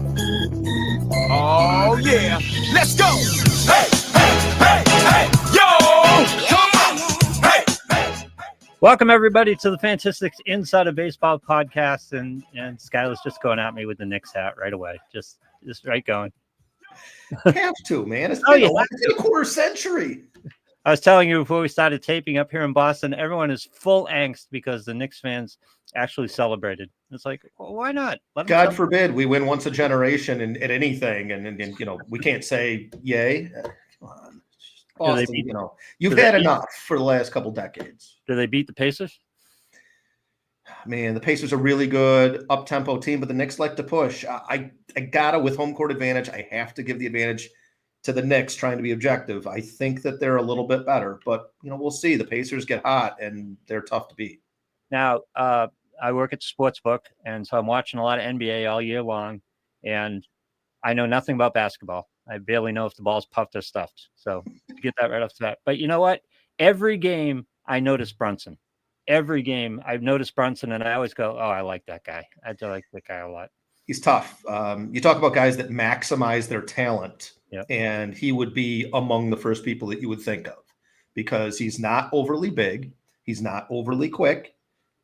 Oh, yeah. Let's go. Hey, hey, hey, hey. Yo, come on. Hey, hey. Welcome, everybody, to the Fantastics Inside of Baseball podcast. And Skylar's just going at me with the Knicks hat right away. Just right going. Have to, man. It's been a quarter century. I was telling you before we started taping up here in Boston, everyone is full angst because the Knicks fans actually celebrated. It's like, well, why not? God forbid we win once a generation at anything, and you know, we can't say yay. Come on, Boston, you've had enough for the last couple decades. Do they beat the Pacers? Man, the Pacers are really good, up-tempo team, but the Knicks like to push. I gotta, with home court advantage, I have to give the advantage to the Knicks, trying to be objective. I think that they're a little bit better, but we'll see. The Pacers get hot and they're tough to beat. Now, I work at the sports book, and so I'm watching a lot of NBA all year long, and I know nothing about basketball. I barely know if the ball's puffed or stuffed. So get that right off the bat. But you know what? Every game I notice Brunson. Every game I've noticed Brunson, and I always go, oh, I like that guy. I do like that guy a lot. He's tough. You talk about guys that maximize their talent, and he would be among the first people that you would think of, because he's not overly big. He's not overly quick,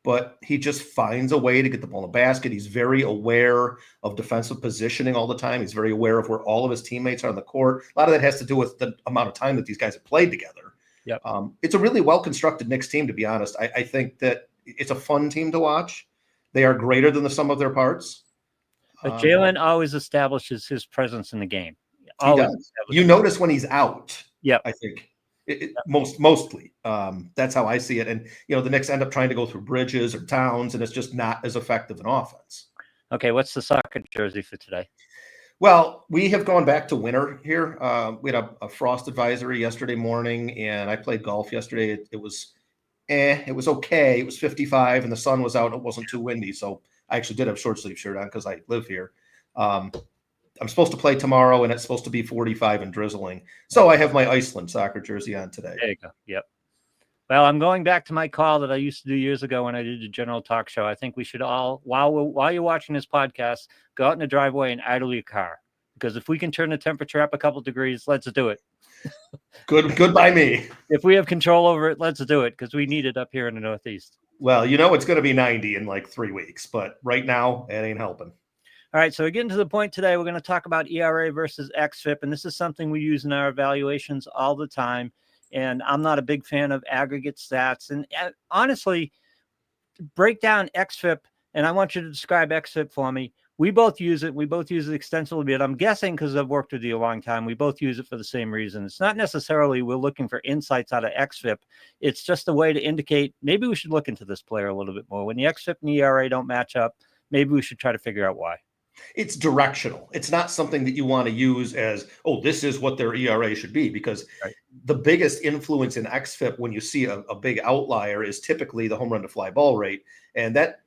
but he just finds a way to get the ball in the basket. He's very aware of defensive positioning all the time. He's very aware of where all of his teammates are on the court. A lot of that has to do with the amount of time that these guys have played together. Yep. It's a really well-constructed Knicks team, to be honest. I think that it's a fun team to watch. They are greater than the sum of their parts. But Jalen always establishes his presence in the game. He does. You notice when he's out. Yeah, I think mostly. That's how I see it. And the Knicks end up trying to go through Bridges or Towns, and it's just not as effective an offense. Okay, what's the soccer jersey for today? Well, we have gone back to winter here. We had a frost advisory yesterday morning, and I played golf yesterday. It was okay. It was 55, and the sun was out. It wasn't too windy, so I actually did have a short sleeve shirt on because I live here. I'm supposed to play tomorrow, and it's supposed to be 45 and drizzling. So I have my Iceland soccer jersey on today. There you go. Yep. Well, I'm going back to my call that I used to do years ago when I did the general talk show. I think we should all, while you're watching this podcast, go out in the driveway and idle your car. Because if we can turn the temperature up a couple degrees, let's do it. Good by me. If we have control over it, let's do it, because we need it up here in the Northeast. Well, it's going to be 90 in like 3 weeks, but right now it ain't helping. All right, so we're getting to the point today. We're going to talk about ERA versus xFIP, and this is something we use in our evaluations all the time. And I'm not a big fan of aggregate stats. And honestly, break down xFIP, and I want you to describe xFIP for me. We both use it. We both use it extensively, but I'm guessing because I've worked with you a long time, we both use it for the same reason. It's not necessarily we're looking for insights out of xFIP. It's just a way to indicate maybe we should look into this player a little bit more. When the xFIP and the ERA don't match up, maybe we should try to figure out why. It's directional. It's not something that you want to use as, oh, this is what their ERA should be, because the biggest influence in xFIP when you see a big outlier is typically the home run to fly ball rate. And that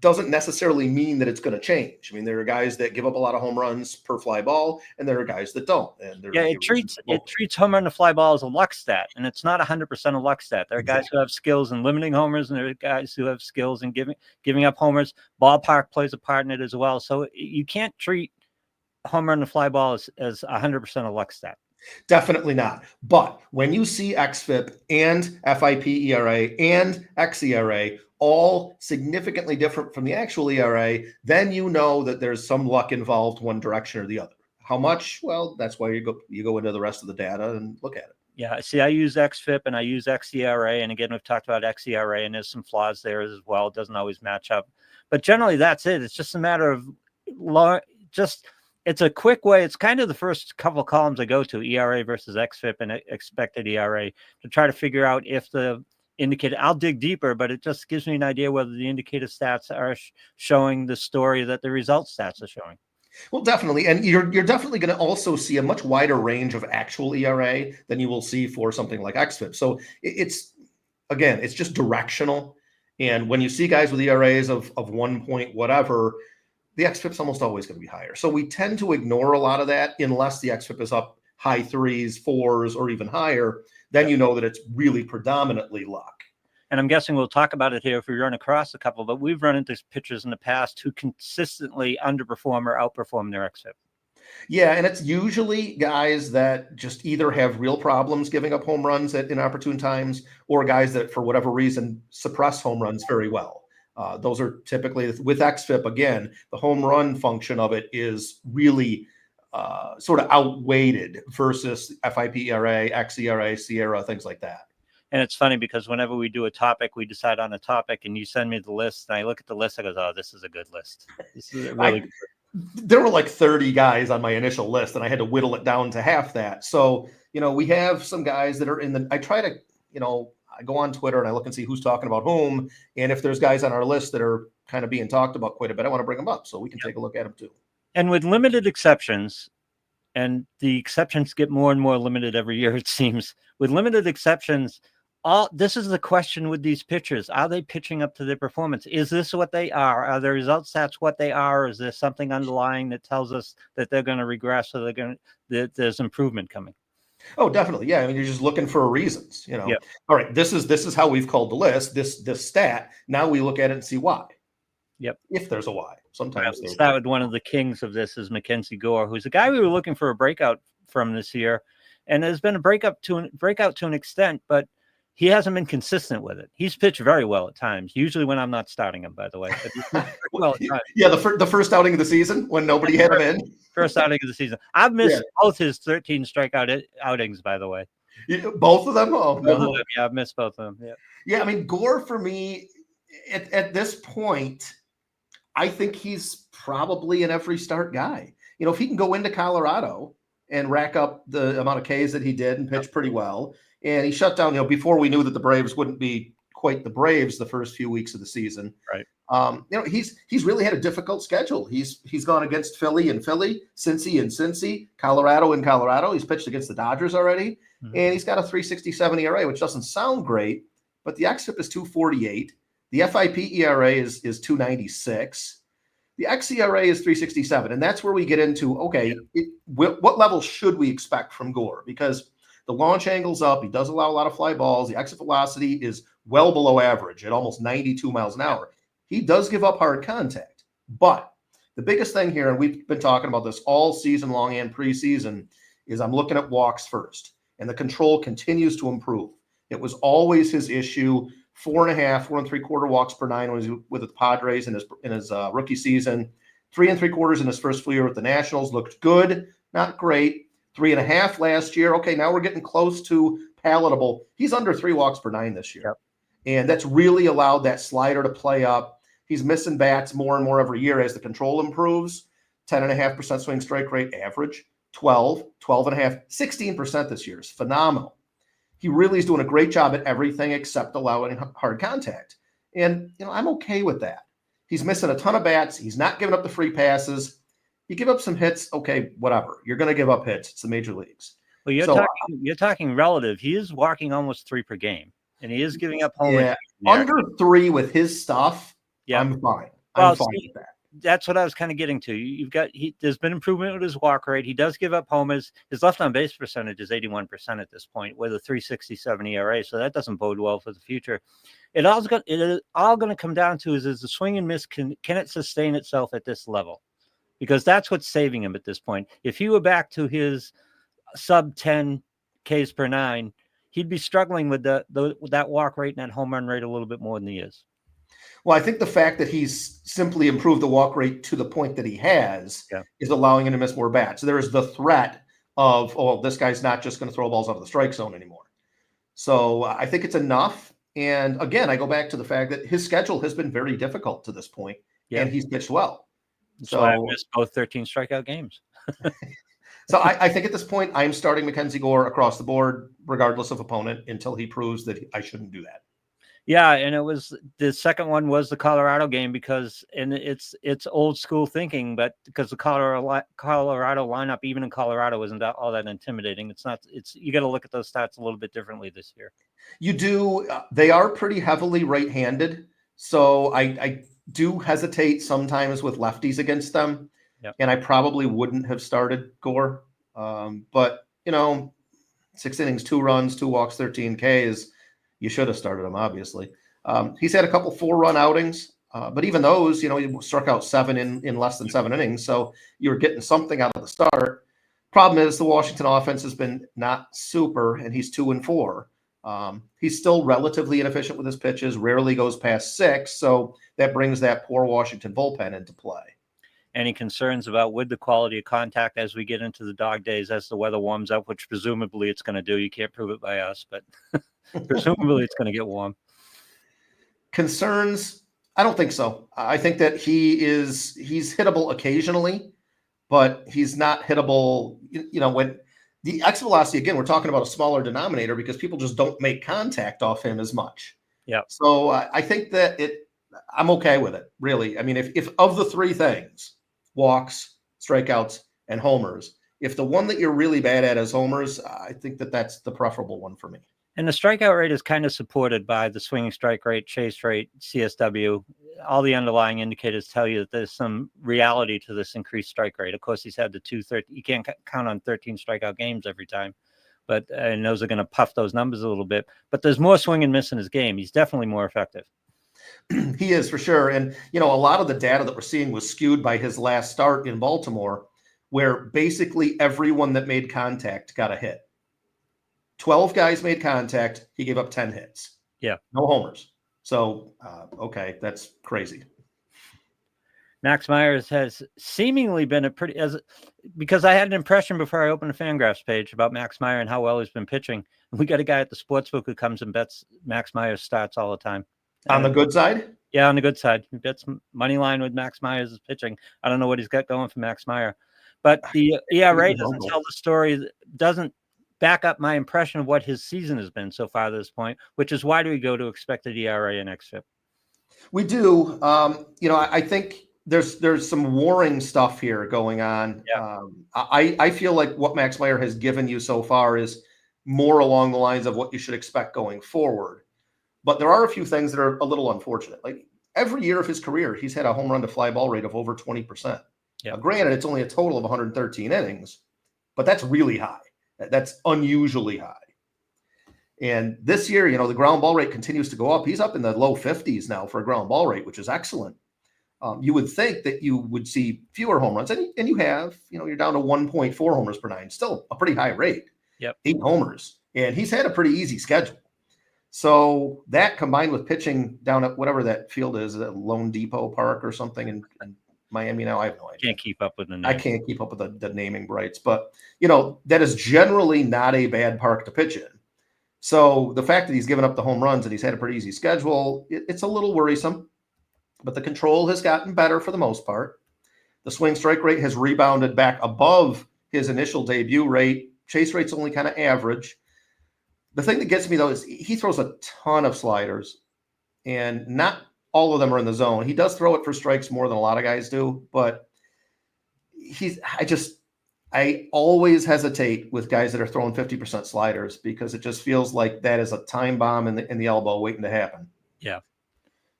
doesn't necessarily mean that it's going to change. I mean, there are guys that give up a lot of home runs per fly ball, and there are guys that don't. And it treats home run to fly ball as a luck stat, and it's not 100% a luck stat. There are guys who have skills in limiting homers, and there are guys who have skills in giving up homers. Ballpark plays a part in it as well. So you can't treat home run to fly ball as 100% a luck stat. Definitely not. But when you see xFIP and FIP ERA and xERA all significantly different from the actual ERA, then you know that there's some luck involved one direction or the other. How much? Well, that's why you go into the rest of the data and look at it. Yeah, see, I use xFIP and I use xERA, and again, we've talked about xERA, and there's some flaws there as well. It doesn't always match up, but generally that's it. It's just a matter of it's a quick way. It's kind of the first couple of columns I go to, ERA versus xFIP and expected ERA, to try to figure out if the indicator, I'll dig deeper, but it just gives me an idea whether the indicator stats are showing the story that the result stats are showing. Well, definitely. And you're definitely going to also see a much wider range of actual ERA than you will see for something like xFIP. So it's just directional. And when you see guys with ERAs of 1 point whatever, the xFIP's almost always going to be higher. So we tend to ignore a lot of that unless the xFIP is up high 3s, 4s, or even higher. Then you know that it's really predominantly luck. And I'm guessing we'll talk about it here if we run across a couple, but we've run into pitchers in the past who consistently underperform or outperform their xFIP. Yeah, and it's usually guys that just either have real problems giving up home runs at inopportune times, or guys that, for whatever reason, suppress home runs very well. Those are typically, with xFIP, again, the home run function of it is really sort of outweighed versus FIP ERA, xERA, Sierra, things like that. And it's funny because whenever we do a topic, we decide on a topic and you send me the list and I look at the list, I go, oh, this is a good list. This is a really good list. There were like 30 guys on my initial list and I had to whittle it down to half that. So, we have some guys that are I try to, I go on Twitter and I look and see who's talking about whom. And if there's guys on our list that are kind of being talked about quite a bit, I want to bring them up so we can take a look at them too. And with limited exceptions, and the exceptions get more and more limited every year, it seems, with limited exceptions, this is the question with these pitchers. Are they pitching up to their performance? Is this what they are? Are the result stats what they are? Or is there something underlying that tells us that they're going to regress or that there's improvement coming? Oh, definitely. Yeah. I mean, you're just looking for reasons, Yep. All right, this is how we've called the list, this stat. Now we look at it and see why. Yep. If there's a why. Sometimes we'll start with one of the kings of this is MacKenzie Gore, who's a guy we were looking for a breakout from this year. And there's been a breakout to an extent, but he hasn't been consistent with it. He's pitched very well at times, usually when I'm not starting him, by the way. But he's pitched very well at times. Yeah, the first outing of the season when nobody had him in. First outing of the season. I've missed both his 13 strikeout outings, by the way. Both of them? Oh, both of them. Yeah, I've missed both of them. Yeah. Yeah, I mean, Gore, for me, at this point, I think he's probably an every start guy. If he can go into Colorado and rack up the amount of Ks that he did and pitch pretty well, and he shut down, before we knew that the Braves wouldn't be quite the Braves the first few weeks of the season. Right. He's really had a difficult schedule. He's gone against Philly and Philly, Cincy and Cincy, Colorado and Colorado. He's pitched against the Dodgers already, and he's got a 3.67 ERA, which doesn't sound great, but the xFIP is 2.48. The FIP ERA is 2.96. The xERA is 3.67, and that's where we get into, okay, what level should we expect from Gore? Because the launch angle's up. He does allow a lot of fly balls. The exit velocity is well below average at almost 92 miles an hour. He does give up hard contact. But the biggest thing here, and we've been talking about this all season long and preseason, is I'm looking at walks first. And the control continues to improve. It was always his issue. 4.5, 4.75 walks per nine when he was with the Padres in his rookie season. 3 3/4 in his first full year with the Nationals. Looked good, not great. 3.5 last year. Okay, now we're getting close to palatable. He's under 3 walks per nine this year. Yep. And that's really allowed that slider to play up. He's missing bats more and more every year as the control improves. 10.5% swing strike rate average. 12.5, 16% this year is phenomenal. He really is doing a great job at everything except allowing hard contact. And, I'm okay with that. He's missing a ton of bats. He's not giving up the free passes. You give up some hits, okay, whatever. You're going to give up hits. It's the major leagues. Well, you're talking relative. He is walking almost 3 per game, and he is giving up home runs. Under 3 with his stuff, I'm fine. I'm fine with that. That's what I was kind of getting to. There's been improvement with his walk rate. He does give up homers. His left on base percentage is 81% at this point with a 3.67 ERA. So that doesn't bode well for the future. It is all going to come down to is the swing and miss. Can it sustain itself at this level? Because that's what's saving him at this point. If he were back to his sub 10 Ks per nine, he'd be struggling with that walk rate and that home run rate a little bit more than he is. Well, I think the fact that he's simply improved the walk rate to the point that he has is allowing him to miss more bats. There is the threat of, this guy's not just going to throw balls out of the strike zone anymore. So I think it's enough. And again, I go back to the fact that his schedule has been very difficult to this point, and he's pitched well. So I missed both 13 strikeout games. So I think at this point, I'm starting MacKenzie Gore across the board, regardless of opponent, until he proves that I shouldn't do that. Yeah, and it was the second one was the Colorado game because it's old school thinking, but because the Colorado lineup, even in Colorado, isn't all that intimidating. You got to look at those stats a little bit differently this year. You do. They are pretty heavily right-handed, so I do hesitate sometimes with lefties against them, and I probably wouldn't have started Gore. But 6 innings, 2 runs, 2 walks, 13 Ks. you should have started him, obviously. He's had a couple 4-run outings, but even those, you know, he struck out 7 in less than 7 innings. So you were getting something out of the start. Problem is the Washington offense has been not super, and he's 2-4. He's still relatively inefficient with his pitches, rarely goes past 6. So that brings that poor Washington bullpen into play. Any concerns about with the quality of contact as we get into the dog days, as the weather warms up, which presumably it's going to do? You can't prove it by us, but presumably it's going to get warm. Concerns? I don't think so. I think that he's hittable occasionally, but he's not hittable. You know, when the X velocity, again, we're talking about a smaller denominator because people just don't make contact off him as much. Yeah. So I think that I'm okay with it, really. I mean, if of the 3 things, walks, strikeouts, and homers, if the one that you're really bad at is homers, I think that that's the preferable one for me. And the strikeout rate is kind of supported by the swinging strike rate, chase rate, CSW. All the underlying indicators tell you that there's some reality to this increased strike rate. Of course, he's had the 213. You can't count on 13 strikeout games every time, but and those are going to puff those numbers a little bit. But there's more swing and miss in his game. He's definitely more effective. He is, for sure. And, you know, a lot of the data that we're seeing was skewed by his last start in Baltimore, where basically everyone that made contact got a hit. 12 guys made contact. He gave up 10 hits. Yeah. No homers. So, okay, that's crazy. Max Meyer has seemingly been because I had an impression before I opened the Fangraphs page about Max Meyer and how well he's been pitching. We got a guy at the sportsbook who comes and bets Max Meyer starts all the time. On the good side? Yeah, on the good side. He bets money line with Max Meyer's pitching. I don't know what he's got going for Max Meyer. But the ERA doesn't tell the story, doesn't back up my impression of what his season has been so far to this point, which is why do we go to expected ERA and xFIP? We do. You know, I think there's some warring stuff here going on. Yeah. I feel like what Max Meyer has given you so far is more along the lines of what you should expect going forward. But there are a few things that are a little unfortunate. Like every year of his career, he's had a home run to fly ball rate of over 20%. Yeah. Now, granted, it's only a total of 113 innings, but that's really high. That's unusually high. And this year, you know, the ground ball rate continues to go up. He's up in the low 50s now for a ground ball rate, which is excellent. You would think that you would see fewer home runs, and you have. You know, you're down to 1.4 homers per 9, still a pretty high rate. Yep. 8 homers, and he's had a pretty easy schedule. So that combined with pitching down at whatever that field is, at Lone Depot Park or something in Miami now, I have no idea. Can't keep up with the name. I can't keep up with the naming rights, but you know, that is generally not a bad park to pitch in. So the fact that he's given up the home runs and he's had a pretty easy schedule, it's a little worrisome, but the control has gotten better for the most part. The swing strike rate has rebounded back above his initial debut rate. Chase rate's only kind of average. The thing that gets me, though, is he throws a ton of sliders, and not all of them are in the zone. He does throw it for strikes more than a lot of guys do, but I always hesitate with guys that are throwing 50% sliders because it just feels like that is a time bomb in the elbow waiting to happen. Yeah.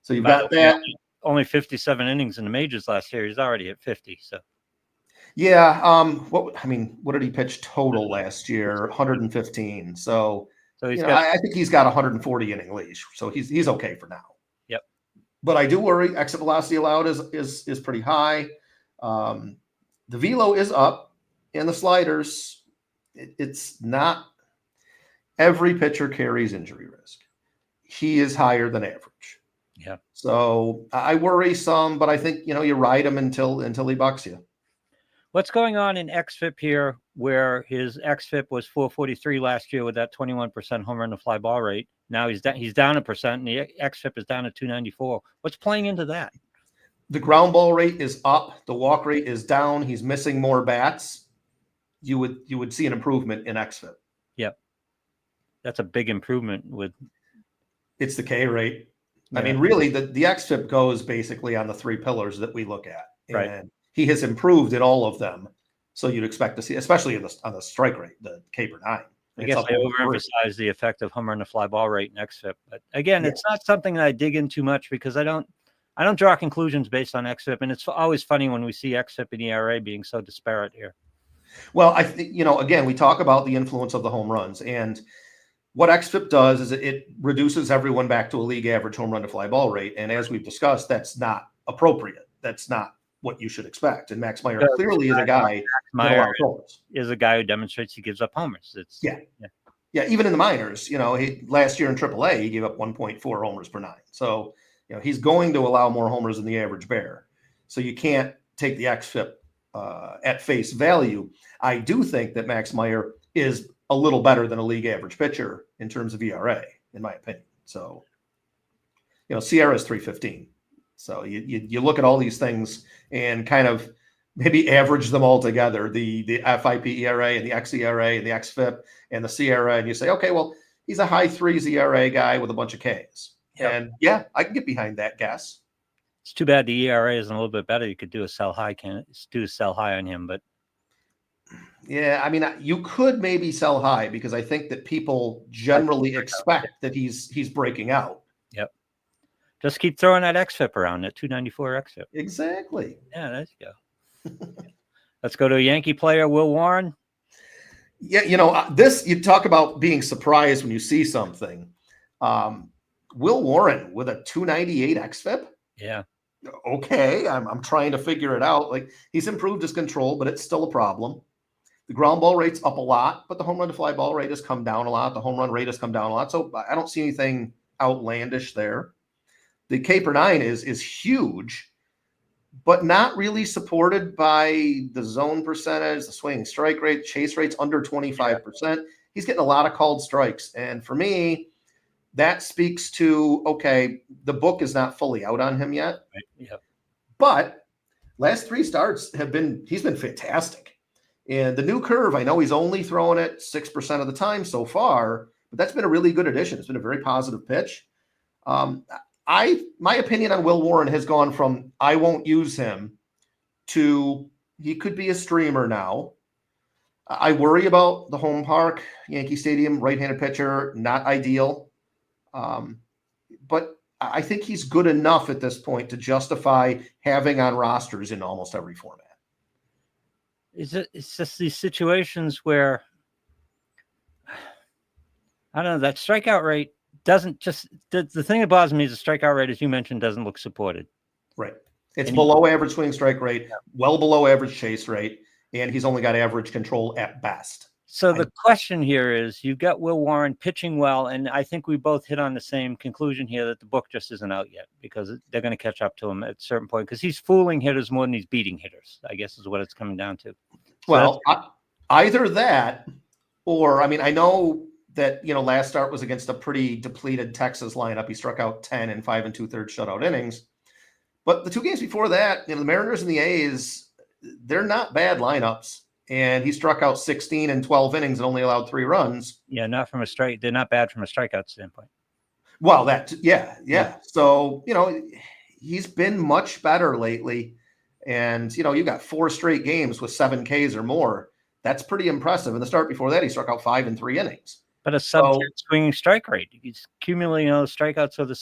So you've got that. Only 57 innings in the majors last year. He's already at 50. So. Yeah. What did he pitch total last year? 115. So he's I think he's got 140 inning leash. So he's okay for now. Yep. But I do worry. Exit velocity allowed is pretty high. The velo is up. And the sliders, it's not every pitcher carries injury risk. He is higher than average. Yeah. So I worry some, but I think, you ride him until he bucks you. What's going on in xFIP here, where his xFIP was 443 last year with that 21% home run to fly ball rate? Now he's down 1%, and the xFIP is down at 294. What's playing into that? The ground ball rate is up. The walk rate is down. He's missing more bats. You would see an improvement in xFIP. Yep. That's a big improvement with. It's the K rate. Yeah. I mean, really, the xFIP goes basically on the 3 pillars that we look at. Right. And he has improved in all of them. So you'd expect to see, especially on the strike rate, the K per 9. I guess I overemphasize the effect of home run to fly ball rate in xFIP. But again, It's not something that I dig in too much because I don't draw conclusions based on xFIP. And it's always funny when we see xFIP and ERA being so disparate here. Well, I think, again, we talk about the influence of the home runs, and what xFIP does is it reduces everyone back to a league average home run to fly ball rate. And as we've discussed, that's not appropriate. That's not what you should expect. And Max Meyer clearly is a guy Meyer is a guy who demonstrates he gives up homers. Yeah, even in the minors, last year in AAA, he gave up 1.4 homers per 9. So, he's going to allow more homers than the average bear. So you can't take the xFIP at face value. I do think that Max Meyer is a little better than a league average pitcher in terms of ERA, in my opinion. So, Sierra is 3.15. So you look at all these things and kind of maybe average them all together, the FIP ERA and the xERA and the xFIP and the Sierra, and you say, okay, well, he's a high 3s ERA guy with a bunch of Ks. Yep. And yeah, I can get behind that guess. It's too bad the ERA isn't a little bit better. You could do a sell high, on him, but yeah, I mean, you could maybe sell high because I think that people generally expect that he's breaking out. Yep. Just keep throwing that xFIP around, that 294 xFIP. Exactly. Yeah, there you go. Let's go to a Yankee player, Will Warren. Yeah, you talk about being surprised when you see something. Will Warren with a 298 xFIP. Yeah. Okay, I'm trying to figure it out. Like, he's improved his control, but it's still a problem. The ground ball rate's up a lot, but the home run to fly ball rate has come down a lot. The home run rate has come down a lot. So I don't see anything outlandish there. The K per 9 is huge, but not really supported by the zone percentage, the swinging strike rate, chase rates under 25%. He's getting a lot of called strikes. And for me, that speaks to, okay, the book is not fully out on him yet. Right. Yep. But last 3 starts he's been fantastic. And the new curve, I know he's only throwing it 6% of the time so far, but that's been a really good addition. It's been a very positive pitch. My opinion on Will Warren has gone from I won't use him to he could be a streamer now. I worry about the home park, Yankee Stadium, right-handed pitcher, not ideal. But I think he's good enough at this point to justify having on rosters in almost every format. It's just these situations where, I don't know, that strikeout rate doesn't just, the thing that bothers me is the strikeout rate, as you mentioned, doesn't look supported. Right. It's below average swing strike rate, well below average chase rate, and he's only got average control at best. So the question here is, you've got Will Warren pitching well, and I think we both hit on the same conclusion here that the book just isn't out yet because they're going to catch up to him at a certain point because he's fooling hitters more than he's beating hitters, I guess is what it's coming down to. So well, either that or, I mean, I know that, last start was against a pretty depleted Texas lineup. He struck out 10 in 5 2/3 shutout innings. But the 2 games before that, the Mariners and the A's, they're not bad lineups. And he struck out 16 in 12 innings and only allowed 3 runs. Yeah, not from a strike. They're not bad from a strikeout standpoint. Well, yeah. So, he's been much better lately. And, you got 4 straight games with 7 Ks or more. That's pretty impressive. In the start before that, he struck out 5 in 3 innings. But a sub-10 swinging strike rate. He's accumulating those strikeouts with a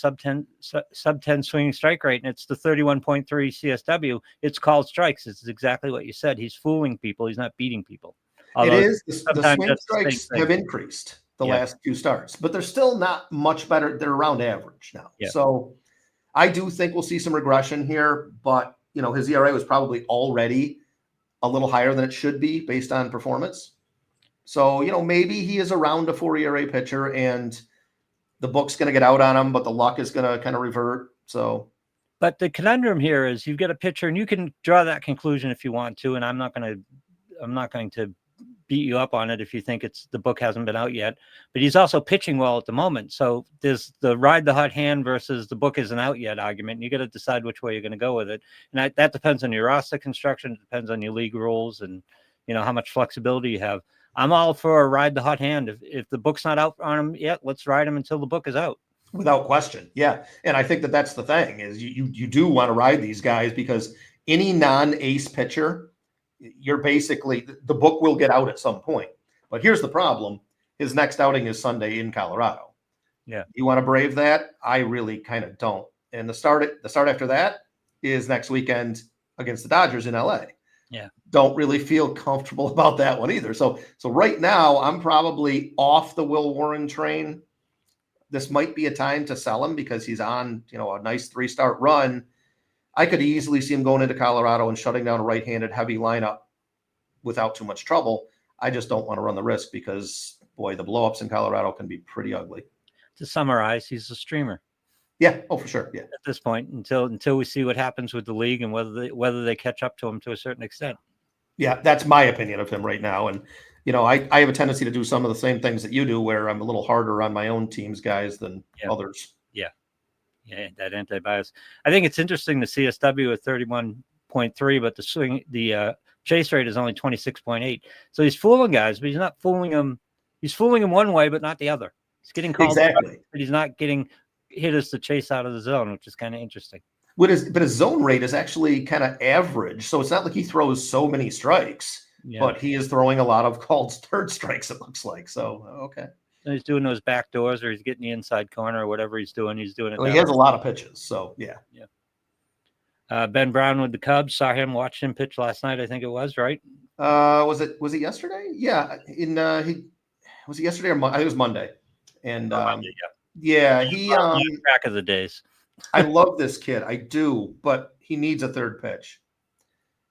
sub-10 swinging strike rate, and it's the 31.3 CSW. It's called strikes. It's exactly what you said. He's fooling people. He's not beating people. Although it is. The swing strikes have increased the last 2 starts, but they're still not much better. They're around average now. Yeah. So I do think we'll see some regression here, but, his ERA was probably already a little higher than it should be based on performance. So, maybe he is around a 4 ERA pitcher and the book's going to get out on him, but the luck is going to kind of revert. So, but the conundrum here is you've got a pitcher and you can draw that conclusion if you want to. And I'm not going to beat you up on it if you think the book hasn't been out yet, but he's also pitching well at the moment. So there's the ride the hot hand versus the book isn't out yet argument. And you got to decide which way you're going to go with it. And that depends on your roster construction. It depends on your league rules and, how much flexibility you have. I'm all for a ride the hot hand. If the book's not out on him yet, let's ride him until the book is out. Without question. Yeah. And I think that's the thing is you do want to ride these guys because any non-ace pitcher, you're basically, the book will get out at some point. But here's the problem. His next outing is Sunday in Colorado. Yeah. You want to brave that? I really kind of don't. And the start after that is next weekend against the Dodgers in LA. Yeah. Don't really feel comfortable about that one either. So right now I'm probably off the Will Warren train. This might be a time to sell him because he's on, a nice 3-start run. I could easily see him going into Colorado and shutting down a right-handed heavy lineup without too much trouble. I just don't want to run the risk because, boy, the blowups in Colorado can be pretty ugly. To summarize, he's a streamer. Yeah. Oh, for sure. Yeah. At this point, until we see what happens with the league and whether they catch up to him to a certain extent. Yeah, that's my opinion of him right now. And, I have a tendency to do some of the same things that you do where I'm a little harder on my own team's guys than others. Yeah. Yeah, that anti-bias. I think it's interesting to CSW at 31.3, but the chase rate is only 26.8. So he's fooling guys, but he's not fooling them. He's fooling them one way, but not the other. He's getting called, exactly, but he's not getting hitters to chase out of the zone, which is kind of interesting. But his zone rate is actually kind of average. So it's not like he throws so many strikes, but he is throwing a lot of called third strikes, it looks like. So, okay. So he's doing those back doors, or he's getting the inside corner, or whatever he's doing. He's doing it. Well, he has a lot of pitches. So, yeah. Ben Brown with the Cubs. Saw him, watched him pitch last night. I think it was, right? Was it yesterday? Yeah. Was it yesterday or I think it was Monday. And Monday, he track of the days. I love this kid. I do, but he needs a third pitch.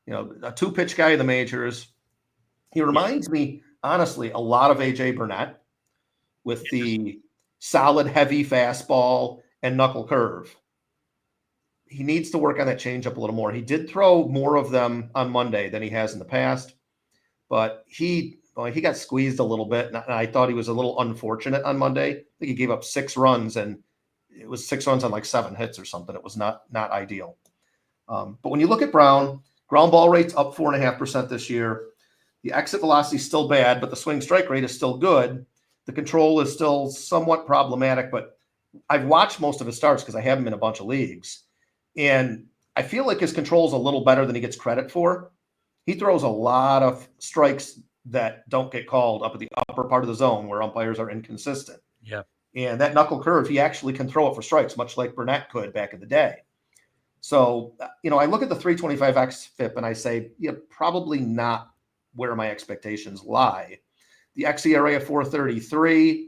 A 2-pitch guy in the majors. He reminds me, honestly, a lot of AJ Burnett with the solid, heavy fastball and knuckle curve. He needs to work on that changeup a little more. He did throw more of them on Monday than he has in the past, but he got squeezed a little bit, and I thought he was a little unfortunate on Monday. I think he gave up 6 runs, and it was 6 runs on like 7 hits or something. It was not ideal. But when you look at Brown, ground ball rate's up 4.5% this year. The exit velocity is still bad, but the swing strike rate is still good. The control is still somewhat problematic, but I've watched most of his starts because I have him in a bunch of leagues. And I feel like his control is a little better than he gets credit for. He throws a lot of strikes that don't get called up at the upper part of the zone where umpires are inconsistent. Yeah. And that knuckle curve, he actually can throw it for strikes, much like Burnett could back in the day. So, I look at the 325 xFIP and I say, probably not where my expectations lie. The xERA of 4.33,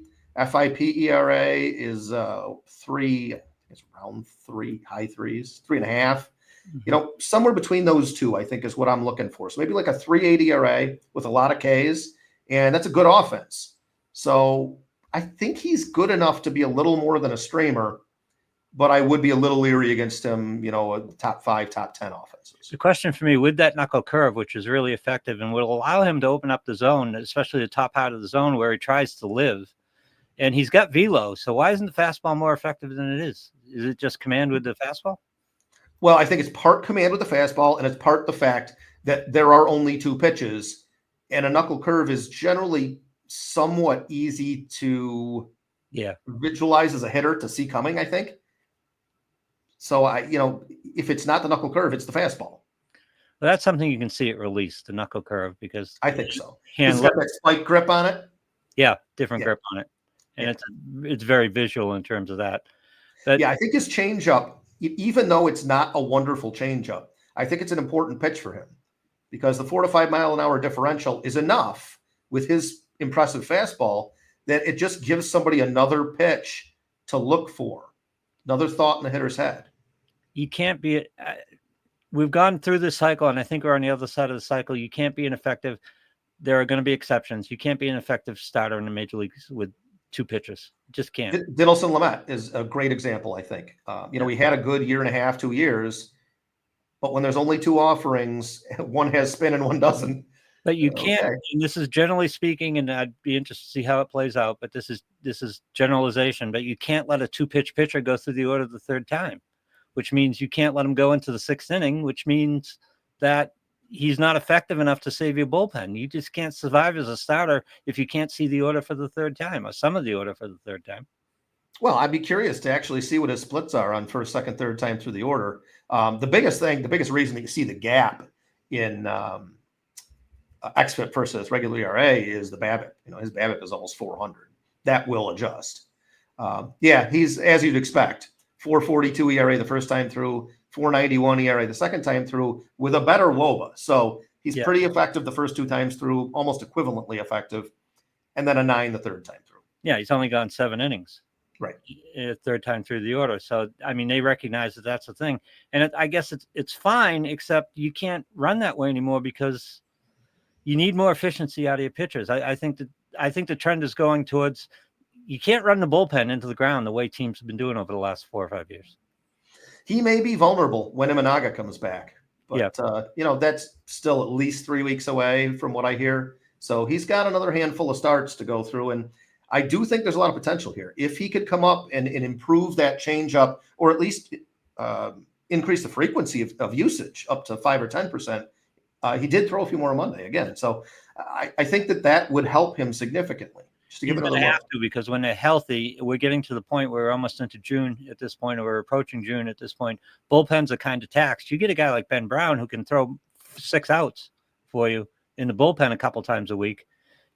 FIP ERA is 3, it's around 3, high 3s, 3.5. Mm-hmm. Somewhere between those two, I think, is what I'm looking for. So maybe like a 3.80 ERA with a lot of Ks, and that's a good offense. So I think he's good enough to be a little more than a streamer, but I would be a little leery against him, top 5, top 10 offenses. The question for me with that knuckle curve, which is really effective and will allow him to open up the zone, especially the top part of the zone where he tries to live. And he's got velo. So why isn't the fastball more effective than it is? Is it just command with the fastball? Well, I think it's part command with the fastball, and it's part the fact that there are only 2 pitches, and a knuckle curve is generally somewhat easy to visualize as a hitter to see coming, I think. So if it's not the knuckle curve, it's the fastball. Well, that's something you can see it release, the knuckle curve, because I think so. It's got that spike grip on it. Yeah, different grip on it. And it's very visual in terms of that. But I think his changeup, even though it's not a wonderful changeup, I think it's an important pitch for him because the 4 to 5 mile an hour differential is enough with his impressive fastball that it just gives somebody another pitch to look for, another thought in the hitter's head. You can't be we've gone through this cycle, and I think we're on the other side of the cycle. You can't be an effective. There are going to be exceptions. You can't be an effective starter in the major leagues with 2 pitches. Just can't. Dinelson Lamet is a great example, I think. We had a good 1.5, 2 years, but when there's only 2 offerings, one has spin and one doesn't. But you can't, and this is generally speaking, and I'd be interested to see how it plays out, but this is generalization, but you can't let a 2-pitch pitcher go through the order the 3rd time, which means you can't let him go into the 6th inning, which means that he's not effective enough to save your bullpen. You just can't survive as a starter if you can't see the order for the 3rd time or some of the order for the 3rd time. Well, I'd be curious to actually see what his splits are on 1st, 2nd, 3rd time through the order. The biggest reason that you see the gap in xFIP versus regular ERA is the BABIP. His BABIP is almost 400. That will adjust. He's as you'd expect. 4.42 ERA the first time through, 4.91 ERA the second time through with a better WOBA. So He's pretty effective the first 2 times through, almost equivalently effective, and then a 9 the third time through. Yeah, he's only gone 7 innings. Right. Third time through the order. So, I mean, they recognize that that's the thing. And I guess it's fine, except you can't run that way anymore because you need more efficiency out of your pitchers. I think the trend is going towards, you can't run the bullpen into the ground the way teams have been doing over the last 4 or 5 years. He may be vulnerable when Imanaga comes back, but that's still at least 3 weeks away from what I hear. So he's got another handful of starts to go through, and I do think there's a lot of potential here. If he could come up and improve that changeup, or at least increase the frequency of usage up to 5 or 10%, he did throw a few more on Monday again. So I think that would help him significantly. Just to give another look. Because when they're healthy, we're getting to the point where we're almost into June at this point, or we're approaching June at this point. Bullpens are kind of taxed. You get a guy like Ben Brown who can throw 6 outs for you in the bullpen a couple times a week.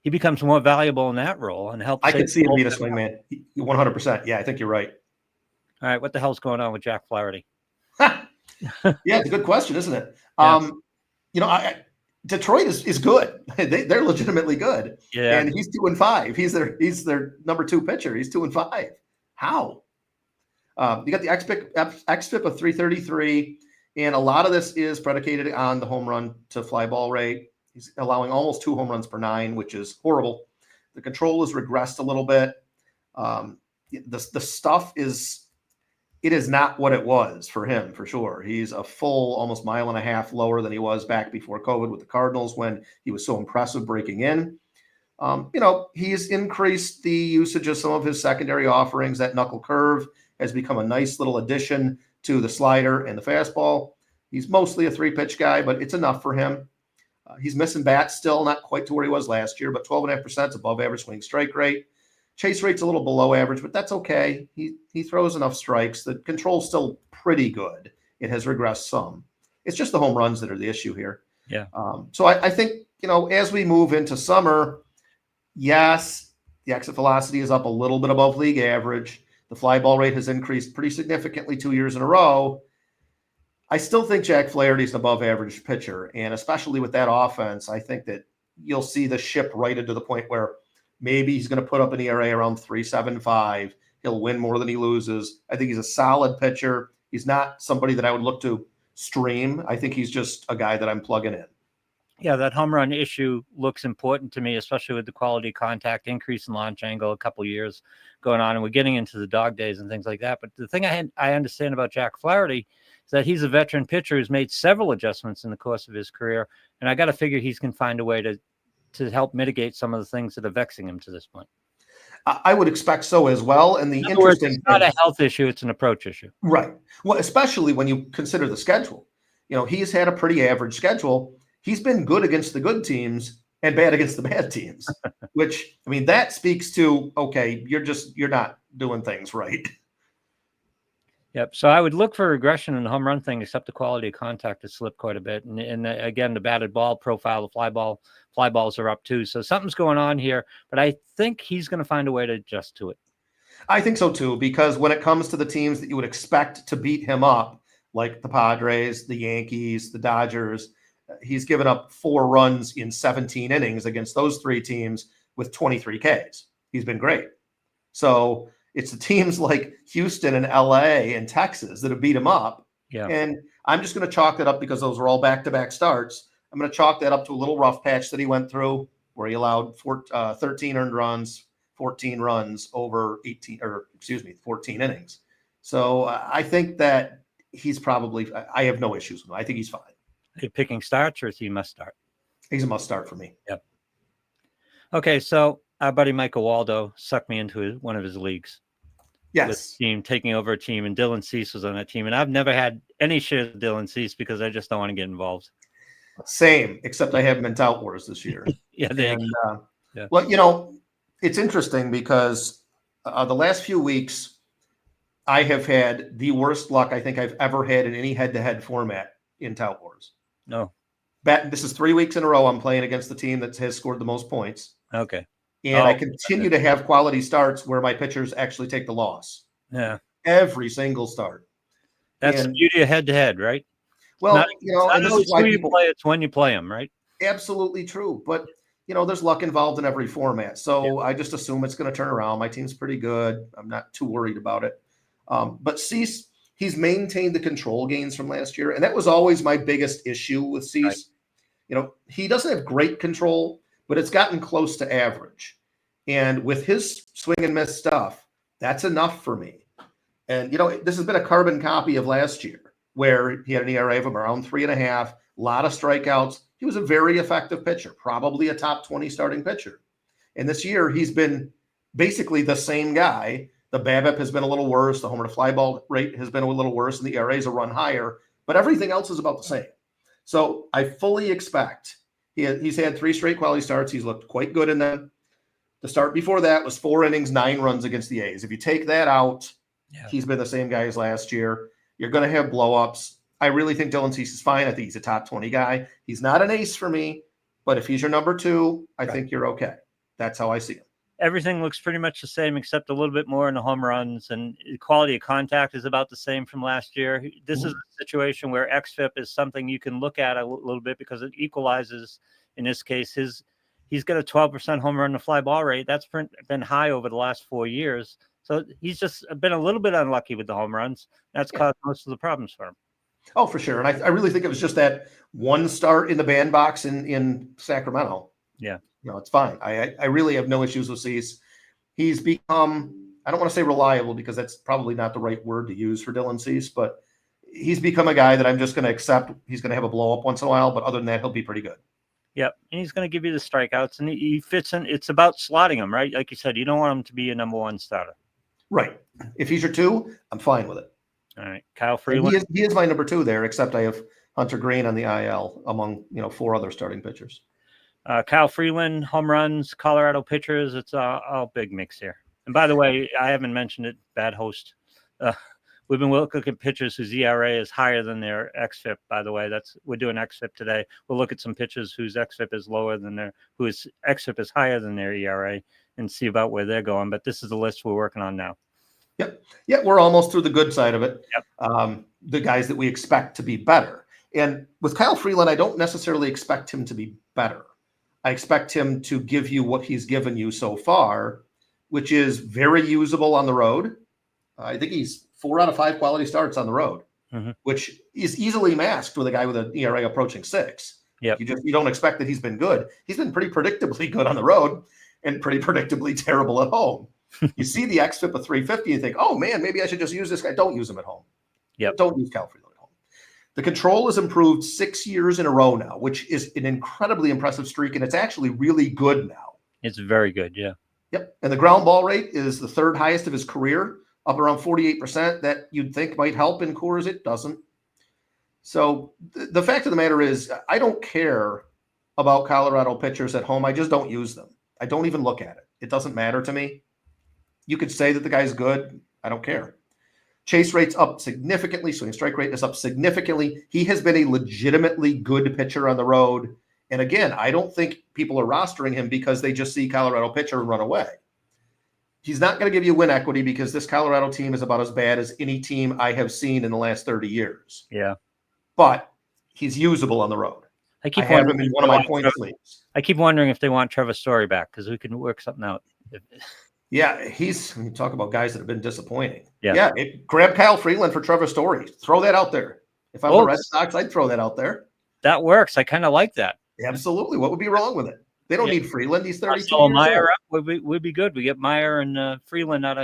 He becomes more valuable in that role and helps. I can see him beat a swingman. 100%. Yeah, I think you're right. All right, what the hell's going on with Jack Flaherty? Yeah, it's a good question, isn't it? Yeah. Detroit is good. They're legitimately good. Yeah, and he's 2-5. He's their number 2 pitcher. He's 2-5. How? You got the xFIP of 333, and a lot of this is predicated on the home run to fly ball rate. He's allowing almost 2 home runs per 9, which is horrible. The control has regressed a little bit. The stuff is not what it was for him, for sure. He's a full almost 1.5 miles lower than he was back before COVID with the Cardinals when he was so impressive breaking in. He's increased the usage of some of his secondary offerings. That knuckle curve has become a nice little addition to the slider and the fastball. He's mostly a 3-pitch guy, but it's enough for him. He's missing bats still, not quite to where he was last year, but 12.5% is above average swing strike rate. Chase rate's a little below average, but that's okay. He throws enough strikes. The control's still pretty good. It has regressed some. It's just the home runs that are the issue here. Yeah. So I think, as we move into summer, yes, the exit velocity is up a little bit above league average. The fly ball rate has increased pretty significantly 2 years in a row. I still think Jack Flaherty's an above average pitcher. And especially with that offense, I think that you'll see the ship righted to the point where maybe he's going to put up an ERA around 3.75. He'll win more than he loses. I think he's a solid pitcher. He's not somebody that I would look to stream. I think he's just a guy that I'm plugging in. Yeah, that home run issue looks important to me, especially with the quality contact, increase in launch angle, a couple years going on, and we're getting into the dog days and things like that. But the thing I understand about Jack Flaherty is that he's a veteran pitcher who's made several adjustments in the course of his career, and I got to figure he's going to find a way to help mitigate some of the things that are vexing him to this point. I would expect so as well. And the interesting, it's not a health issue; it's an approach issue, right? Well, especially when you consider the schedule. He's had a pretty average schedule. He's been good against the good teams and bad against the bad teams, which, that speaks to, okay, you're not doing things right. Yep. So I would look for regression in the home run thing, except the quality of contact has slipped quite a bit. And again, the batted ball profile, the fly balls are up too. So something's going on here, but I think he's going to find a way to adjust to it. I think so too, because when it comes to the teams that you would expect to beat him up, like the Padres, the Yankees, the Dodgers, he's given up 4 runs in 17 innings against those 3 teams with 23 Ks. He's been great. So it's the teams like Houston and LA and Texas that have beat him up. Yeah. And I'm just going to chalk that up because those were all back-to-back starts. I'm going to chalk that up to a little rough patch that he went through where he allowed 13 earned runs, 14 runs over 14 innings. So I think that he's probably, I have no issues with him. I think he's fine. Are you picking starts or is he must start? He's a must start for me. Yep. Okay, so our buddy Michael Waldo sucked me into one of his leagues. Yes. With team taking over a team, and Dylan Cease was on that team. And I've never had any shares of Dylan Cease because I just don't want to get involved. Same, except I have him in Tout Wars this year. Yeah, yeah. Well, it's interesting because the last few weeks I have had the worst luck I think I've ever had in any head-to-head format in Tout Wars. No. This is 3 weeks in a row I'm playing against the team that has scored the most points. Okay. And I continue to have quality starts where my pitchers actually take the loss. Yeah. Every single start. That's the beauty of head-to-head, right? Well, and this is why you play, it's when you play them, right? absolutely true. But, there's luck involved in every format. So I just assume it's going to turn around. My team's pretty good. I'm not too worried about it. But Cease, he's maintained the control gains from last year. And that was always my biggest issue with Cease. Right. He doesn't have great control, but it's gotten close to average. And with his swing and miss stuff, that's enough for me. And, this has been a carbon copy of last year, where he had an ERA of around 3.5, a lot of strikeouts. He was a very effective pitcher, probably a top 20 starting pitcher. And this year, he's been basically the same guy. The BABIP has been a little worse. The homer to fly ball rate has been a little worse, and the ERAs are run higher. But everything else is about the same. So I fully expect he's had 3 straight quality starts. He's looked quite good in them. The start before that was 4 innings, 9 runs against the A's. If you take that out, he's been the same guy as last year. You're going to have blow-ups. I really think Dylan Cease is fine. I think he's a top 20 guy. He's not an ace for me, but if he's your number 2, I think you're okay. That's how I see him. Everything looks pretty much the same, except a little bit more in the home runs, and quality of contact is about the same from last year. This is a situation where xFIP is something you can look at a little bit because it equalizes. In this case, he's got a 12% home run to fly ball rate. That's been high over the last 4 years. So he's just been a little bit unlucky with the home runs. That's caused most of the problems for him. Oh, for sure. And I really think it was just that one start in the bandbox in Sacramento. Yeah. It's fine. I really have no issues with Cease. He's become, I don't want to say reliable because that's probably not the right word to use for Dylan Cease, but he's become a guy that I'm just going to accept. He's going to have a blow up once in a while, but other than that, he'll be pretty good. Yep. And he's going to give you the strikeouts, and he fits in. It's about slotting him, right? Like you said, you don't want him to be a number 1 starter. Right. If he's your 2, I'm fine with it. All right. Kyle Freeland. He is my number 2 there, except I have Hunter Green on the IL among, 4 other starting pitchers. Kyle Freeland, home runs, Colorado pitchers. It's all big mix here. And by the way, I haven't mentioned it. Bad host. We've been looking at pitchers whose ERA is higher than their xFIP. By the way, we're doing xFIP today. We'll look at some pitchers whose xFIP is lower than whose xFIP is higher than their ERA and see about where they're going. But this is the list we're working on now. Yep. Yeah, we're almost through the good side of it. Yep. The guys that we expect to be better. And with Kyle Freeland, I don't necessarily expect him to be better. I expect him to give you what he's given you so far, which is very usable on the road. I think he's 4 out of 5 quality starts on the road, which is easily masked with a guy with an ERA approaching 6. Yep. You don't expect that he's been good. He's been pretty predictably good on the road and pretty predictably terrible at home. You see the xFIP of 350, you think, oh man, maybe I should just use this guy. Don't use him at home. Yep. Don't use Kyle Freeland at home. The control has improved 6 years in a row now, which is an incredibly impressive streak, and it's actually really good now. It's very good, yeah. Yep. And the ground ball rate is the 3rd highest of his career, up around 48%. That you'd think might help in Coors. It doesn't. So the fact of the matter is, I don't care about Colorado pitchers at home. I just don't use them. I don't even look at it. It doesn't matter to me. You could say that the guy's good. I don't care. Chase rate's up significantly. Swing strike rate is up significantly. He has been a legitimately good pitcher on the road. And again, I don't think people are rostering him because they just see Colorado pitcher run away. He's not going to give you win equity because this Colorado team is about as bad as any team I have seen in the last 30 years. Yeah. But he's usable on the road. I have him in one of my points leagues. I keep wondering if they want Trevor Story back because we can work something out. Yeah, you talk about guys that have been disappointing. Yeah. Grab Kyle Freeland for Trevor Story. Throw that out there. If I'm the Red Sox, I'd throw that out there. That works. I kind of like that. Absolutely. What would be wrong with it? They don't need Freeland. He's 32 so years Meyer old. Would be good. We get Meyer and Freeland out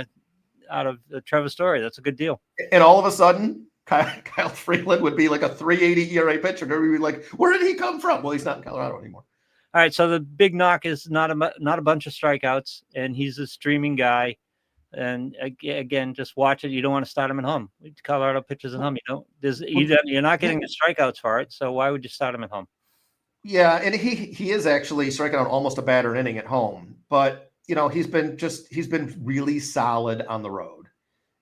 of Trevor Story. That's a good deal. And all of a sudden, Kyle Freeland would be like a 3.80 ERA pitcher. We'd be like, where did he come from? Well, he's not in Colorado anymore. All right, so the big knock is not a bunch of strikeouts, and he's a streaming guy. And again, just watch it. You don't want to start him at home. Colorado pitches at home. You're not getting the strikeouts for it. So why would you start him at home? Yeah, and he is actually striking out almost a batter inning at home, but he's been really solid on the road,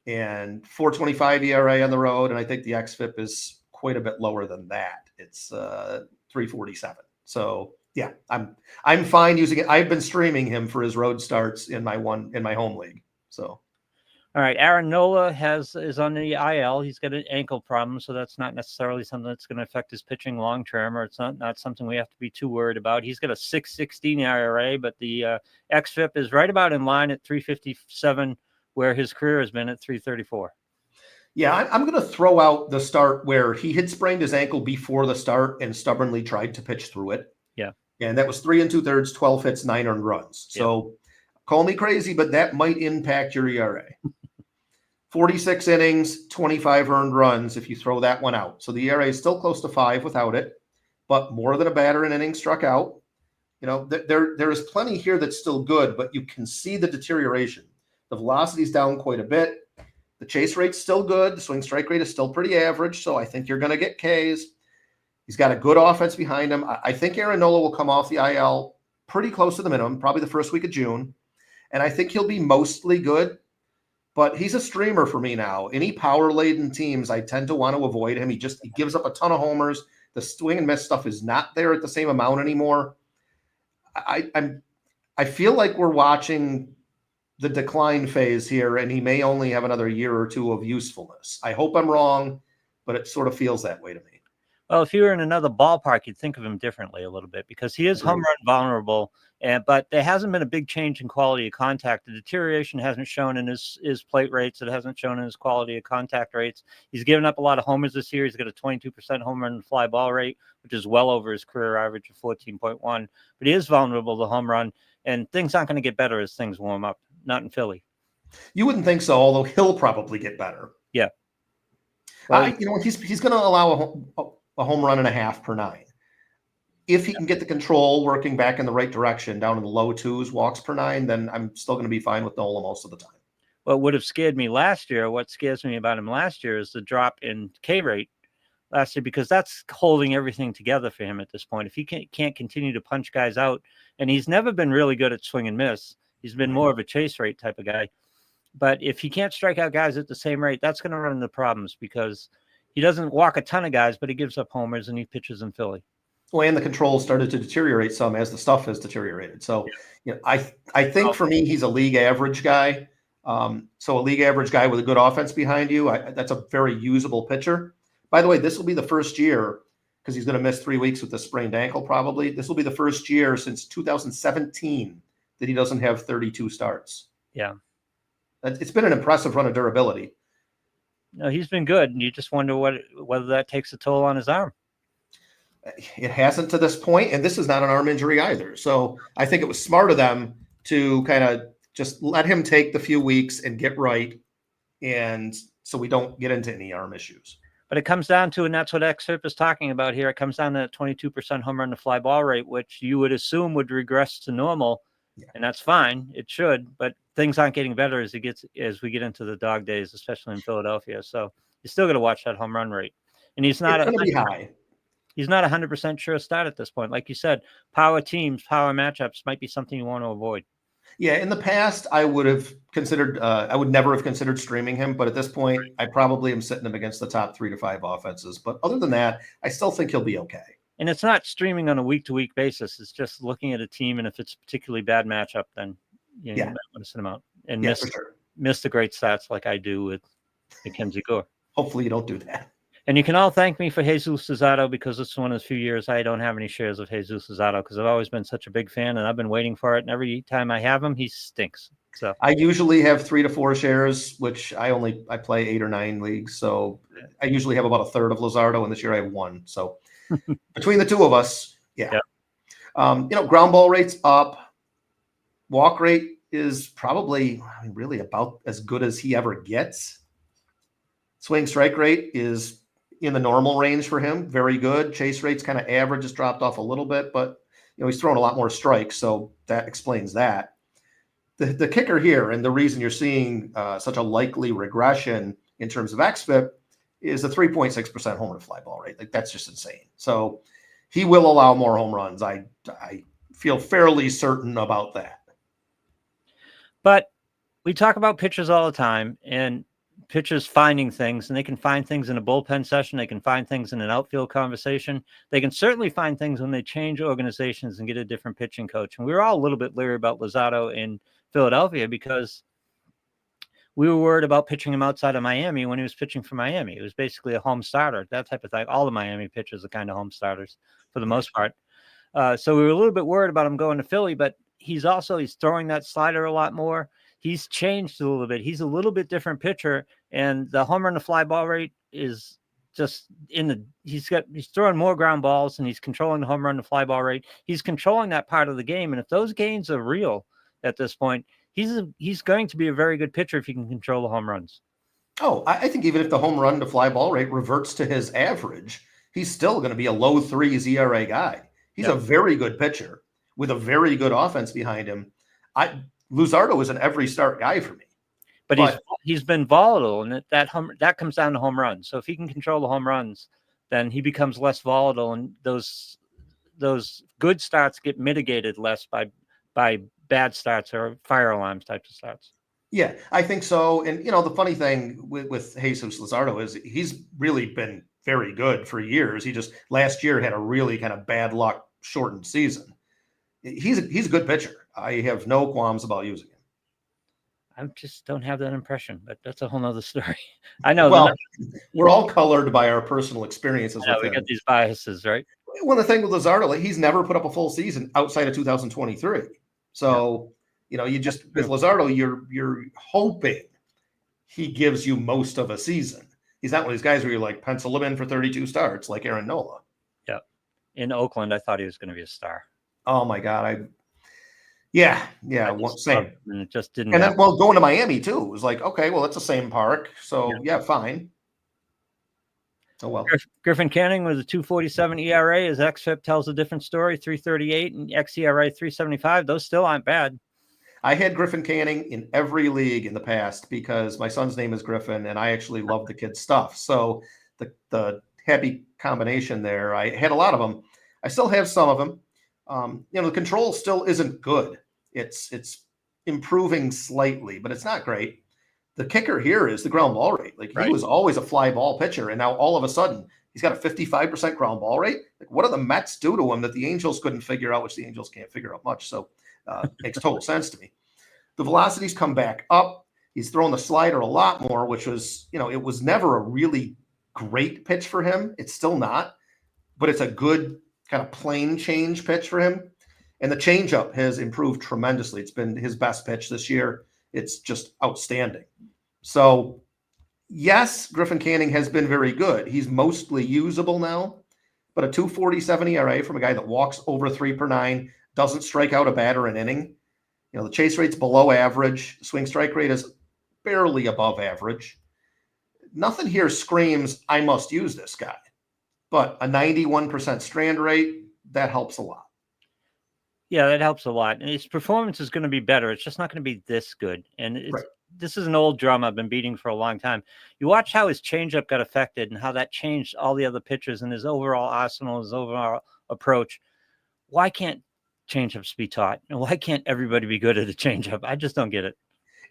and 4.25 ERA on the road, and I think the xFIP is quite a bit lower than that. It's 3.47. So yeah, I'm fine using it. I've been streaming him for his road starts in my home league. So, all All right, Aaron Nola is on the IL. He's got an ankle problem, so that's not necessarily something that's going to affect his pitching long term, or it's not something we have to be too worried about. He's got a 6.16 ERA, but the xFIP is right about in line at 357, where his career has been at 334. Yeah, I'm going to throw out the start where he had sprained his ankle before the start and stubbornly tried to pitch through it. Yeah. And that was 3 2/3, 12 hits, 9 earned runs. So call me crazy, but that might impact your ERA. 46 innings, 25 earned runs if you throw that one out. So the ERA is still close to 5 without it, but more than a batter in innings struck out. You know, there is plenty here that's still good, but you can see the deterioration. The velocity's down quite a bit. The chase rate's still good. The swing strike rate is still pretty average, so I think you're going to get Ks. He's got a good offense behind him. I think Aaron Nola will come off the IL pretty close to the minimum, probably the first week of June, and I think he'll be mostly good. But he's a streamer for me now. Any power-laden teams, I tend to want to avoid him. He gives up a ton of homers. The swing and miss stuff is not there at the same amount anymore. I feel like we're watching the decline phase here, and he may only have another year or two of usefulness. I hope I'm wrong, but it sort of feels that way to me. Well, if you were in another ballpark, you'd think of him differently a little bit because he is home run vulnerable, but there hasn't been a big change in quality of contact. The deterioration hasn't shown in his plate rates. It hasn't shown in his quality of contact rates. He's given up a lot of homers this year. He's got a 22% home run fly ball rate, which is well over his career average of 14.1. But he is vulnerable to home run, and things aren't going to get better as things warm up. Not in Philly. You wouldn't think so, although he'll probably get better. Yeah. Well, he's going to allow a home run and a half per 9. If he can get the control working back in the right direction, down in the low 2s, walks per 9, then I'm still going to be fine with Nola most of the time. What would have scared me last year, what scares me about him last year is the drop in K rate last year, because that's holding everything together for him at this point. If he can't continue to punch guys out, and he's never been really good at swing and miss. He's been more of a chase rate type of guy. But if he can't strike out guys at the same rate, that's going to run into problems because he doesn't walk a ton of guys, but he gives up homers and he pitches in Philly. Well, and the control started to deteriorate some as the stuff has deteriorated. So, I think for me, he's a league average guy. So a league average guy with a good offense behind you, that's a very usable pitcher. By the way, this will be the first year, because he's going to miss 3 weeks with the sprained ankle probably. This will be the first year since 2017 that he doesn't have 32 starts. Yeah. It's been an impressive run of durability. No, he's been good. And you just wonder whether that takes a toll on his arm. It hasn't to this point, and this is not an arm injury either. So I think it was smart of them to kind of just let him take the few weeks and get right, and so we don't get into any arm issues. But it comes down to, and that's what xFIP is talking about here, it comes down to that 22% home run to fly ball rate, which you would assume would regress to normal. Yeah. And that's fine. It should, but things aren't getting better as we get into the dog days, especially in Philadelphia. So you still got to watch that home run rate. And he's not going to be high. He's not 100% sure start at this point. Like you said, power teams, power matchups might be something you want to avoid. Yeah, in the past, I would never have considered streaming him, but at this point, I probably am sitting him against the top 3 to 5 offenses. But other than that, I still think he'll be okay. And it's not streaming on a week-to-week basis. It's just looking at a team, and if it's a particularly bad matchup, then you might want to sit them out and miss the great stats like I do with MacKenzie Gore. Hopefully you don't do that. And you can all thank me for Jesus Luzardo, because it's one of the few years I don't have any shares of Jesus Luzardo, because I've always been such a big fan, and I've been waiting for it. And every time I have him, he stinks. So I usually have 3 to 4 shares, which I play 8 or 9 leagues. So I usually have about a third of Luzardo, and this year I have 1. So between the two of us, ground ball rate's up. Walk rate is probably really about as good as he ever gets. Swing strike rate is in the normal range for him. Very good. Chase rate's kind of average, just dropped off a little bit, but he's throwing a lot more strikes, so that explains that. The kicker here, and the reason you're seeing such a likely regression in terms of xFIP, is a 3.6% home run fly ball rate. Like, that's just insane. So he will allow more home runs. I feel fairly certain about that. But we talk about pitchers all the time, and pitchers finding things, and they can find things in a bullpen session. They can find things in an outfield conversation. They can certainly find things when they change organizations and get a different pitching coach. And we were all a little bit leery about Luzardo in Philadelphia, because we were worried about pitching him outside of Miami when he was pitching for Miami. It was basically a home starter, that type of thing. All the Miami pitchers are kind of home starters for the most part. So we were a little bit worried about him going to Philly, but he's throwing that slider a lot more. He's changed a little bit. He's a little bit different pitcher, and the home run to fly ball rate is just he's throwing more ground balls, and he's controlling the home run to fly ball rate. He's controlling that part of the game. And if those gains are real at this point, he's going to be a very good pitcher if he can control the home runs. Oh, I think even if the home run to fly ball rate reverts to his average, he's still going to be a low 3s ERA guy. He's a very good pitcher with a very good offense behind him. Luzardo is an every start guy for me. But he's been volatile, and that comes down to home runs. So if he can control the home runs, then he becomes less volatile, and those good starts get mitigated less by bad starts or fire alarms types of starts. Yeah, I think so. And the funny thing with Jesus Luzardo is he's really been very good for years. He just last year had a really kind of bad luck shortened season. He's a good pitcher. I have no qualms about using him. I just don't have that impression, but that's a whole nother story. I know. Well, we're all colored by our personal experiences. We got these biases, right? Well, the thing with Luzardo, he's never put up a full season outside of 2023. So, you just with Luzardo, you're hoping he gives you most of a season. He's not one of these guys where you're like pencil him in for 32 starts like Aaron Nola. Yeah. In Oakland, I thought he was going to be a star. Oh my God. Same. And it just didn't. And then, going to Miami too, it was like, okay, well, it's the same park. So fine. Oh, well. Griffen Canning with a 2.47 ERA. His xFIP tells a different story, 3.38, and xERA 3.75. Those still aren't bad. I had Griffen Canning in every league in the past because my son's name is Griffin, and I actually love the kid's stuff. So the happy combination there, I had a lot of them. I still have some of them. The control still isn't good. It's improving slightly, but it's not great. The kicker here is the ground ball rate. He was always a fly ball pitcher, and now all of a sudden he's got a 55% ground ball rate. What do the Mets do to him that the Angels couldn't figure out, which the Angels can't figure out much? So makes total sense to me. The velocities come back up. He's throwing the slider a lot more, which was, it was never a really great pitch for him. It's still not, but it's a good kind of plane change pitch for him. And the changeup has improved tremendously. It's been his best pitch this year. It's just outstanding. So, yes, Griffen Canning has been very good. He's mostly usable now, but a 2.47 ERA from a guy that walks over 3 per 9, doesn't strike out a batter an inning. The chase rate's below average. Swing strike rate is barely above average. Nothing here screams, I must use this guy. But a 91% strand rate, that helps a lot. Yeah, that helps a lot. And his performance is going to be better. It's just not going to be this good. And this is an old drum I've been beating for a long time. You watch how his changeup got affected and how that changed all the other pitchers and his overall arsenal, his overall approach. Why can't changeups be taught? And why can't everybody be good at a changeup? I just don't get it.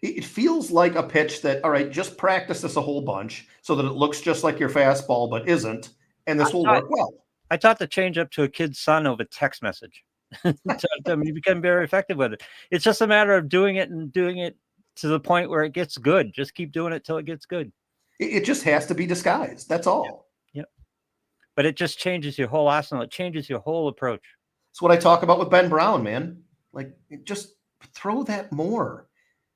It feels like a pitch that, all right, just practice this a whole bunch so that it looks just like your fastball, but isn't. And this will work well. I taught the changeup to a kid's son over text message. He became very effective with it. It's just a matter of doing it to the point where it gets good. Just keep doing it till it gets good. It just has to be disguised. That's all. Yep. But it just changes your whole arsenal. It changes your whole approach. It's what I talk about with Ben Brown, man. Just throw that more.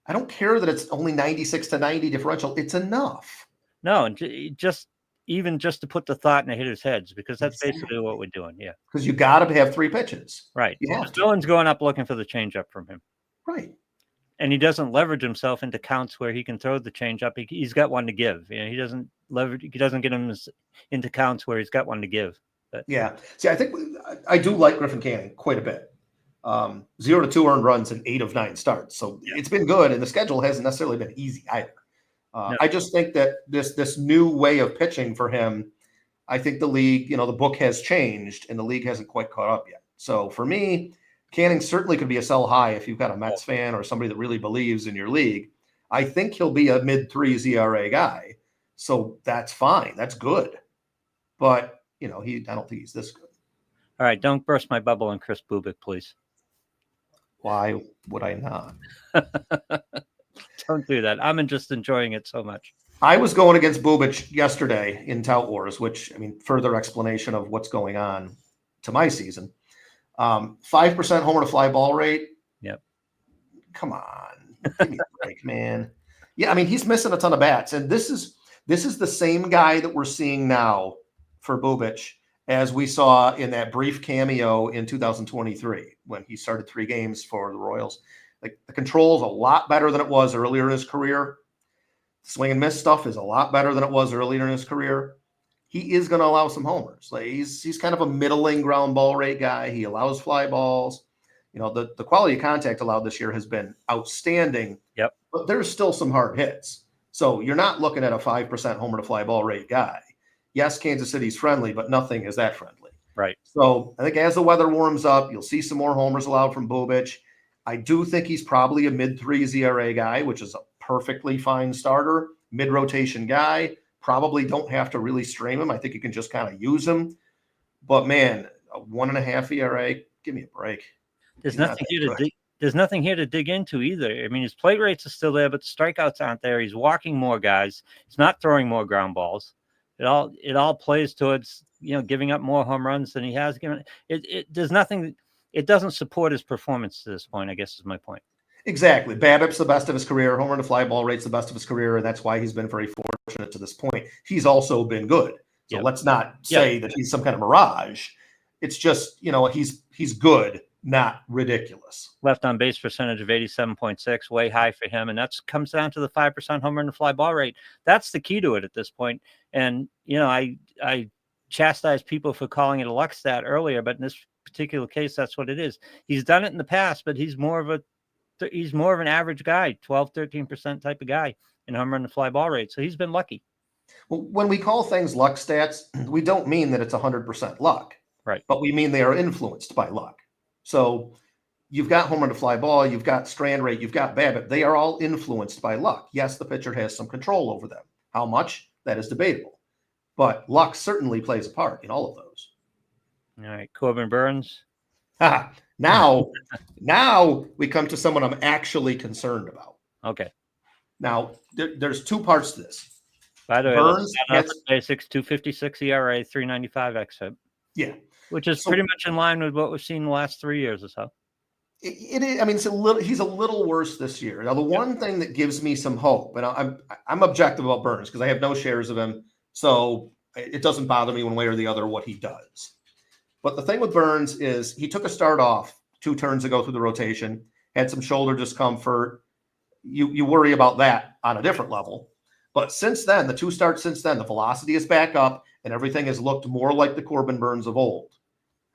I don't care that it's only 96 to 90 differential. It's enough. No, just to put the thought in the hitters' heads, because that's basically what we're doing. Yeah. Because you got to have 3 pitches. Right. No one's going up looking for the changeup from him. Right. And he doesn't leverage himself into counts where he can throw the changeup. He's got one to give. He doesn't leverage. He doesn't get him into counts where he's got one to give. But yeah. See, I think I do like Griffen Canning quite a bit. 0 to 2 earned runs in 8 of 9 starts. So it's been good, and the schedule hasn't necessarily been easy either. No. I just think that this new way of pitching for him, I think the league, the book has changed, and the league hasn't quite caught up yet. So for me, Canning certainly could be a sell high if you've got a Mets fan or somebody that really believes in your league. I think he'll be a mid-3s ERA guy. So that's fine. That's good. But, I don't think he's this good. All right. Don't burst my bubble on Kris Bubic, please. Why would I not? Don't do that. I'm just enjoying it so much. I was going against Bubic yesterday in Tout Wars, which, I mean, further explanation of what's going on to my season. 5% homer to fly ball rate. Yep. Come on. Give me a break, man. Yeah, I mean, he's missing a ton of bats. And this is the same guy that we're seeing now for Bubic as we saw in that brief cameo in 2023 when he started 3 games for the Royals. Like, the control is a lot better than it was earlier in his career. Swing and miss stuff is a lot better than it was earlier in his career. He is going to allow some homers. Like, he's kind of a middling ground ball rate guy. He allows fly balls. You know, the quality of contact allowed this year has been outstanding. Yep. But there's still some hard hits. So you're not looking at a 5% homer to fly ball rate guy. Yes, Kansas City's friendly, but nothing is that friendly. Right. So I think as the weather warms up, you'll see some more homers allowed from Bubic. I do think he's probably a mid-3 ERA guy, which is a perfectly fine starter, mid-rotation guy. Probably don't have to really stream him. I think you can just kind of use him. But, man, a 1.5 ERA, give me a break. There's nothing here to dig into either. I mean, his plate rates are still there, but the strikeouts aren't there. He's walking more guys. He's not throwing more ground balls. It all plays towards, you know, giving up more home runs than he has given. There's nothing. It doesn't support his performance to this point, I guess is my point. Exactly. BABIP's the best of his career. Homer to fly ball rate's the best of his career, and that's why he's been very fortunate to this point. He's also been good. So let's not say that he's some kind of mirage. It's just, you know, he's good, not ridiculous. Left on base percentage of 87.6, way high for him. And that comes down to the 5% homer to fly ball rate. That's the key to it at this point. And, you know, I chastise people for calling it a luck stat earlier, but in this particular case, that's what it is. He's done it in the past, but he's more of an average guy, 12, 13% type of guy in home run to fly ball rate. So he's been lucky. Well, when we call things luck stats, we don't mean that it's 100% luck. Right. But we mean they are influenced by luck. So you've got home run to fly ball, you've got strand rate, you've got BABIP. They are all influenced by luck. Yes, the pitcher has some control over them. How much? That is debatable. But luck certainly plays a part in all of those. All right, Corbin Burnes. Now we come to someone I'm actually concerned about. Okay. Now, there's 2 parts to this. By the way, Burnes basics, 2.56 ERA, 3.95 xFIP. Yeah. Which is pretty much in line with what we've seen the last 3 years or so. It is. I mean, he's a little worse this year. Now, the one thing that gives me some hope, and I'm objective about Burnes because I have no shares of him, so it doesn't bother me one way or the other what he does. But the thing with Burnes is he took a start off 2 turns ago through the rotation, had some shoulder discomfort. You worry about that on a different level. But since then, the 2 starts since then, the velocity is back up and everything has looked more like the Corbin Burnes of old.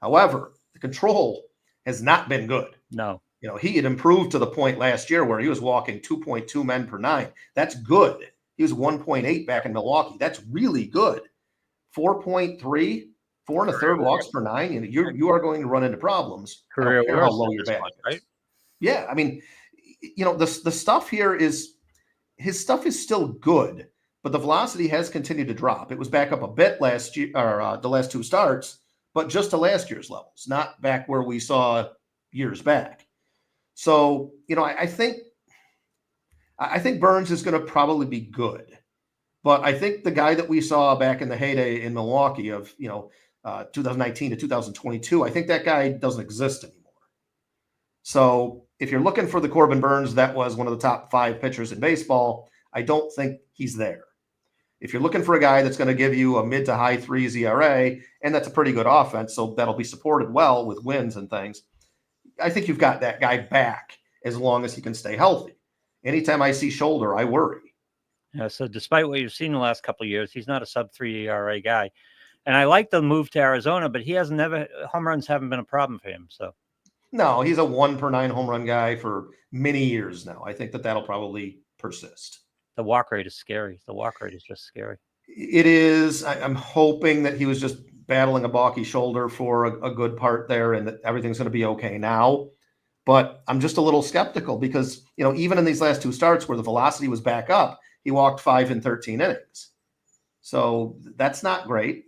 However, the control has not been good. No. You know, he had improved to the point last year where he was walking 2.2 men per 9. That's good. He was 1.8 back in Milwaukee. That's really good. 4.3, 4 1/3 walks per 9. You are going to run into problems. Career I don't care how low your batting is. Right? Yeah, I mean, you know, the stuff here is his stuff is still good, but the velocity has continued to drop. It was back up a bit last year, or the last 2 starts, but just to last year's levels, not back where we saw years back. So, you know, I think Burnes is going to probably be good, but I think the guy that we saw back in the heyday in Milwaukee of, you know, 2019 to 2022, I think that guy doesn't exist anymore. So if you're looking for the Corbin Burnes that was one of the top 5 pitchers in baseball, I don't think he's there. If you're looking for a guy that's going to give you a mid to high 3s ERA, and that's a pretty good offense, so that'll be supported well with wins and things, I think you've got that guy back as long as he can stay healthy. Anytime I see shoulder, I worry. Yeah, so despite what you've seen the last couple of years, he's not a sub-3 ERA guy. And I like the move to Arizona, but home runs haven't been a problem for him. So no, he's a 1 per 9 home run guy for many years now. I think that'll probably persist. The walk rate is scary. The walk rate is just scary. It is. I'm hoping that he was just battling a balky shoulder for a good part there and that everything's going to be okay now. But I'm just a little skeptical because, you know, even in these last 2 starts where the velocity was back up, he walked 5 in 13 innings. So that's not great.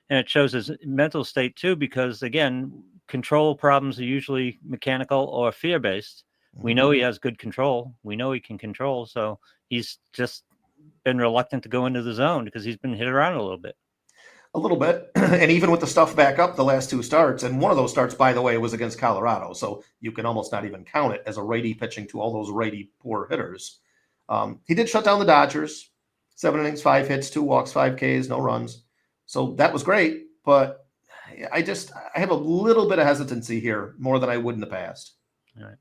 And it shows his mental state too, because again, control problems are usually mechanical or fear-based. We know he has good control. We know he can control. So he's just been reluctant to go into the zone because he's been hit around a little bit. A little bit. And even with the stuff back up the last 2 starts, and one of those starts, by the way, was against Colorado. So you can almost not even count it as a righty pitching to all those righty poor hitters. He did shut down the Dodgers. 7 innings, 5 hits, 2 walks, 5 Ks, no runs. So that was great. But I have a little bit of hesitancy here, more than I would in the past. All right.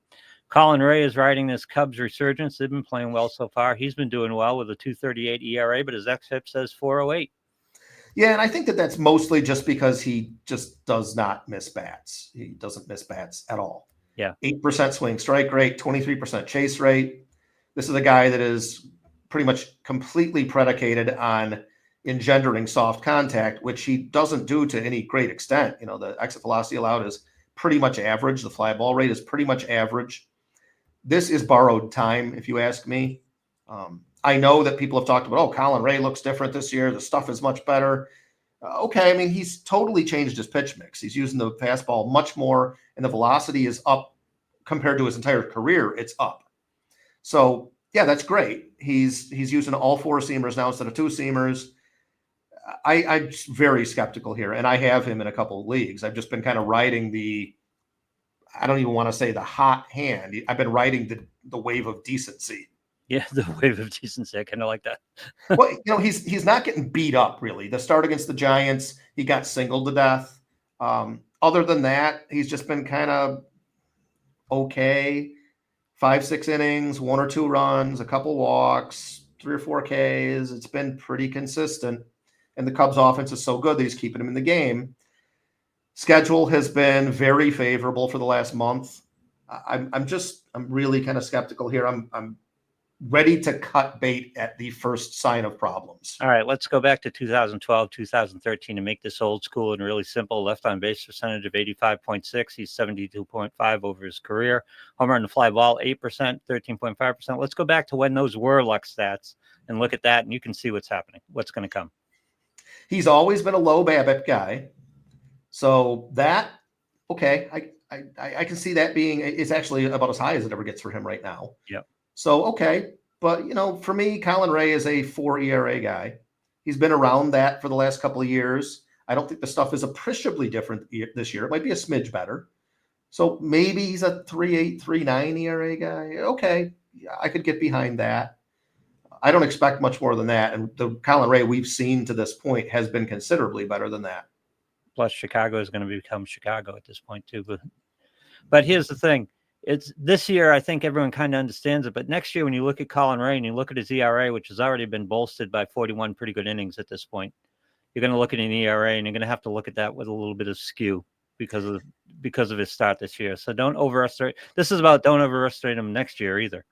Colin Ray is riding this Cubs resurgence. They've been playing well so far. He's been doing well with a 2.38 ERA, but his xFIP says 4.08. Yeah, and I think that that's mostly just because he just does not miss bats. He doesn't miss bats at all. Yeah. 8% swing strike rate, 23% chase rate. This is a guy that is pretty much completely predicated on engendering soft contact, which he doesn't do to any great extent. You know, the exit velocity allowed is pretty much average. The fly ball rate is pretty much average. This is borrowed time, if you ask me. I know that people have talked about, oh, Colin Ray looks different this year. The stuff is much better. Okay, I mean, he's totally changed his pitch mix. He's using the fastball much more, and the velocity is up compared to his entire career. It's up. So, yeah, that's great. He's using all 4-seamers now instead of 2-seamers. I'm very skeptical here, and I have him in a couple of leagues. I've just been kind of riding I don't even want to say the hot hand. I've been riding the wave of decency. Yeah, the wave of decency. I kind of like that. Well, you know, he's not getting beat up, really. The start against the Giants, he got singled to death. Other than that, he's just been kind of okay. 5-6 innings, 1 or 2 runs, a couple walks, 3 or 4 Ks. It's been pretty consistent. And the Cubs offense is so good that he's keeping him in the game. Schedule has been very favorable for the last month. I'm really kind of skeptical here. I'm ready to cut bait at the first sign of problems. All right, let's go back to 2012, 2013 and make this old school and really simple. Left on base percentage of 85.6. He's 72.5 over his career. Home run and fly ball, 8%, 13.5%. Let's go back to when those were luck stats and look at that, and you can see what's happening, what's going to come. He's always been a low BABIP guy. So that, okay, I can see that being, it's actually about as high as it ever gets for him right now. Yep. So, okay. But, you know, for me, Colin Ray is a 4 ERA guy. He's been around that for the last couple of years. I don't think the stuff is appreciably different this year. It might be a smidge better. So maybe he's a 3.8, 3.9 ERA guy. Okay. I could get behind that. I don't expect much more than that. And the Colin Ray we've seen to this point has been considerably better than that. Plus, Chicago is going to become Chicago at this point, too. But here's the thing. It's this year, I think everyone kind of understands it. But next year, when you look at Colin Ray and you look at his ERA, which has already been bolstered by 41 pretty good innings at this point, you're going to look at an ERA and you're going to have to look at that with a little bit of skew because of his start this year. So don't overestimate. This is about don't overestimate him next year either.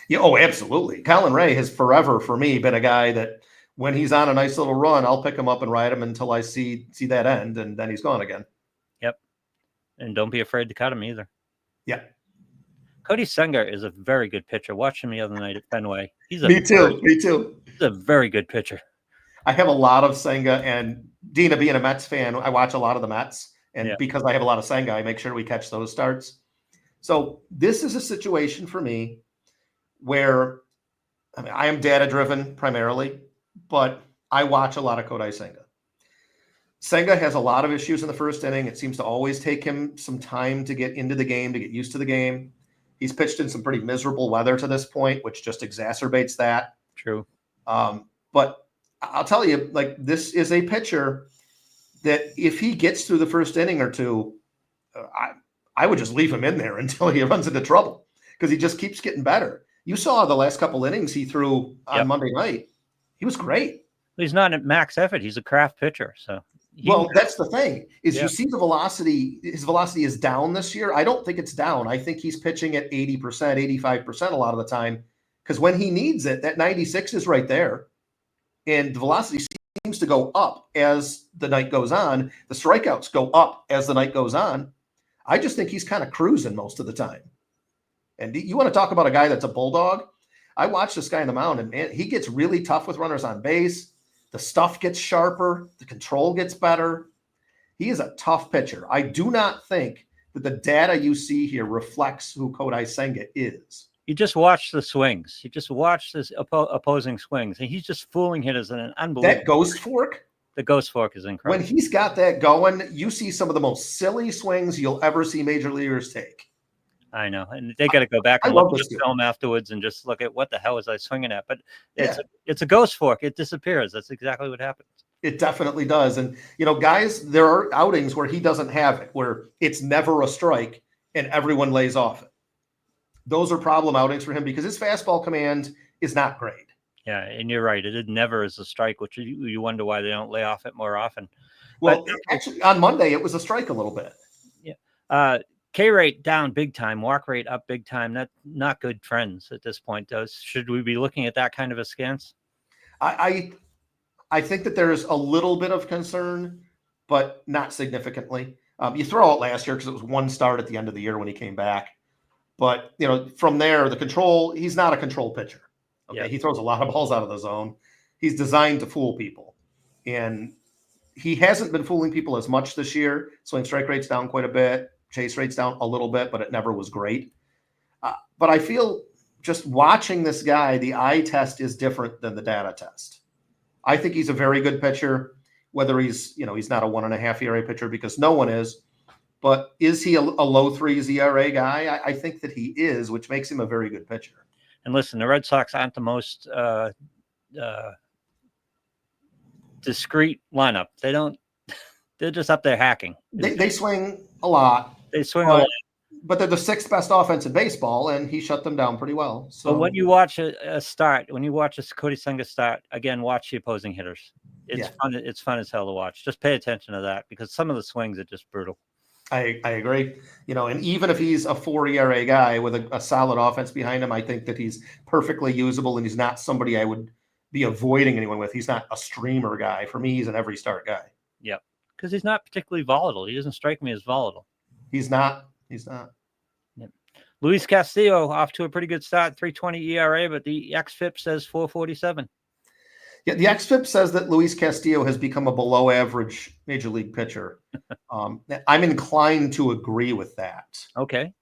Yeah, oh, absolutely. Colin Ray has forever, for me, been a guy that when he's on a nice little run, I'll pick him up and ride him until I see that end, and then he's gone again. Yep. And don't be afraid to cut him either. Yeah. Cody Senga is a very good pitcher. Watched him the other night at Fenway. Me too. He's a very good pitcher. I have a lot of Senga, and Dina, being a Mets fan, I watch a lot of the Mets. And because I have a lot of Senga, I make sure we catch those starts. So this is a situation for me where, I mean, I am data-driven primarily, but I watch a lot of Kodai Senga. Senga has a lot of issues in the first inning. It seems to always take him some time to get into the game, to get used to the game. He's pitched in some pretty miserable weather to this point, which just exacerbates that. True. But I'll tell you, like, this is a pitcher that if he gets through the first inning or two, I would just leave him in there until he runs into trouble because he just keeps getting better. You saw the last couple innings he threw on Monday night. He was great. He's not at max effort. He's a craft pitcher. So, that's the thing is you see the velocity. His velocity is down this year. I don't think it's down. I think he's pitching at 80%, 85% a lot of the time because when he needs it, that 96 is right there. And the velocity seems to go up as the night goes on. The strikeouts go up as the night goes on. I just think he's kind of cruising most of the time. And you want to talk about a guy that's a bulldog? I watched this guy on the mound, and man, he gets really tough with runners on base. The stuff gets sharper. The control gets better. He is a tough pitcher. I do not think that the data you see here reflects who Kodai Senga is. You just watch the swings. You just watch this opposing swings, and he's just fooling hitters in an unbelievable. That ghost fork? The ghost fork is incredible. When he's got that going, you see some of the most silly swings you'll ever see major leaguers take. I know, and they got to go back and look at the film afterwards and just look at what the hell was I swinging at. But it's a ghost fork. It disappears. That's exactly what happens. It definitely does. And, guys, there are outings where he doesn't have it, where it's never a strike and everyone lays off it. Those are problem outings for him because his fastball command is not great. Yeah, and you're right. It never is a strike, which you wonder why they don't lay off it more often. Well, actually, on Monday, it was a strike a little bit. Yeah. K rate down big time, walk rate up big time. That's not good trends at this point. Should we be looking at that kind of a stance? I think that there is a little bit of concern, but not significantly. You throw out last year because it was one start at the end of the year when he came back. But, from there, he's not a control pitcher. Okay. Yep. He throws a lot of balls out of the zone. He's designed to fool people. And he hasn't been fooling people as much this year. Swing strike rate's down quite a bit. Chase rate's down a little bit, but it never was great. But I feel just watching this guy, the eye test is different than the data test. I think he's a very good pitcher, whether he's not a 1.5 ERA pitcher because no one is. But is he a low 3s ERA guy? I think that he is, which makes him a very good pitcher. And listen, the Red Sox aren't the most discreet lineup. They're just up there hacking. They swing a lot. They swing a lot. But they're the 6th best offense in baseball, and he shut them down pretty well. So when you watch a start, when you watch a Kodai Senga start, again, watch the opposing hitters. It's fun. It's fun as hell to watch. Just pay attention to that because some of the swings are just brutal. I agree. And even if he's a 4 ERA guy with a solid offense behind him, I think that he's perfectly usable, and he's not somebody I would be avoiding anyone with. He's not a streamer guy. For me, he's an every start guy. Yep. Because he's not particularly volatile. He doesn't strike me as volatile. He's not. Yep. Luis Castillo off to a pretty good start, 3.20 ERA, but the xFIP says 4.47. Yeah, the xFIP says that Luis Castillo has become a below average major league pitcher. I'm inclined to agree with that. Okay.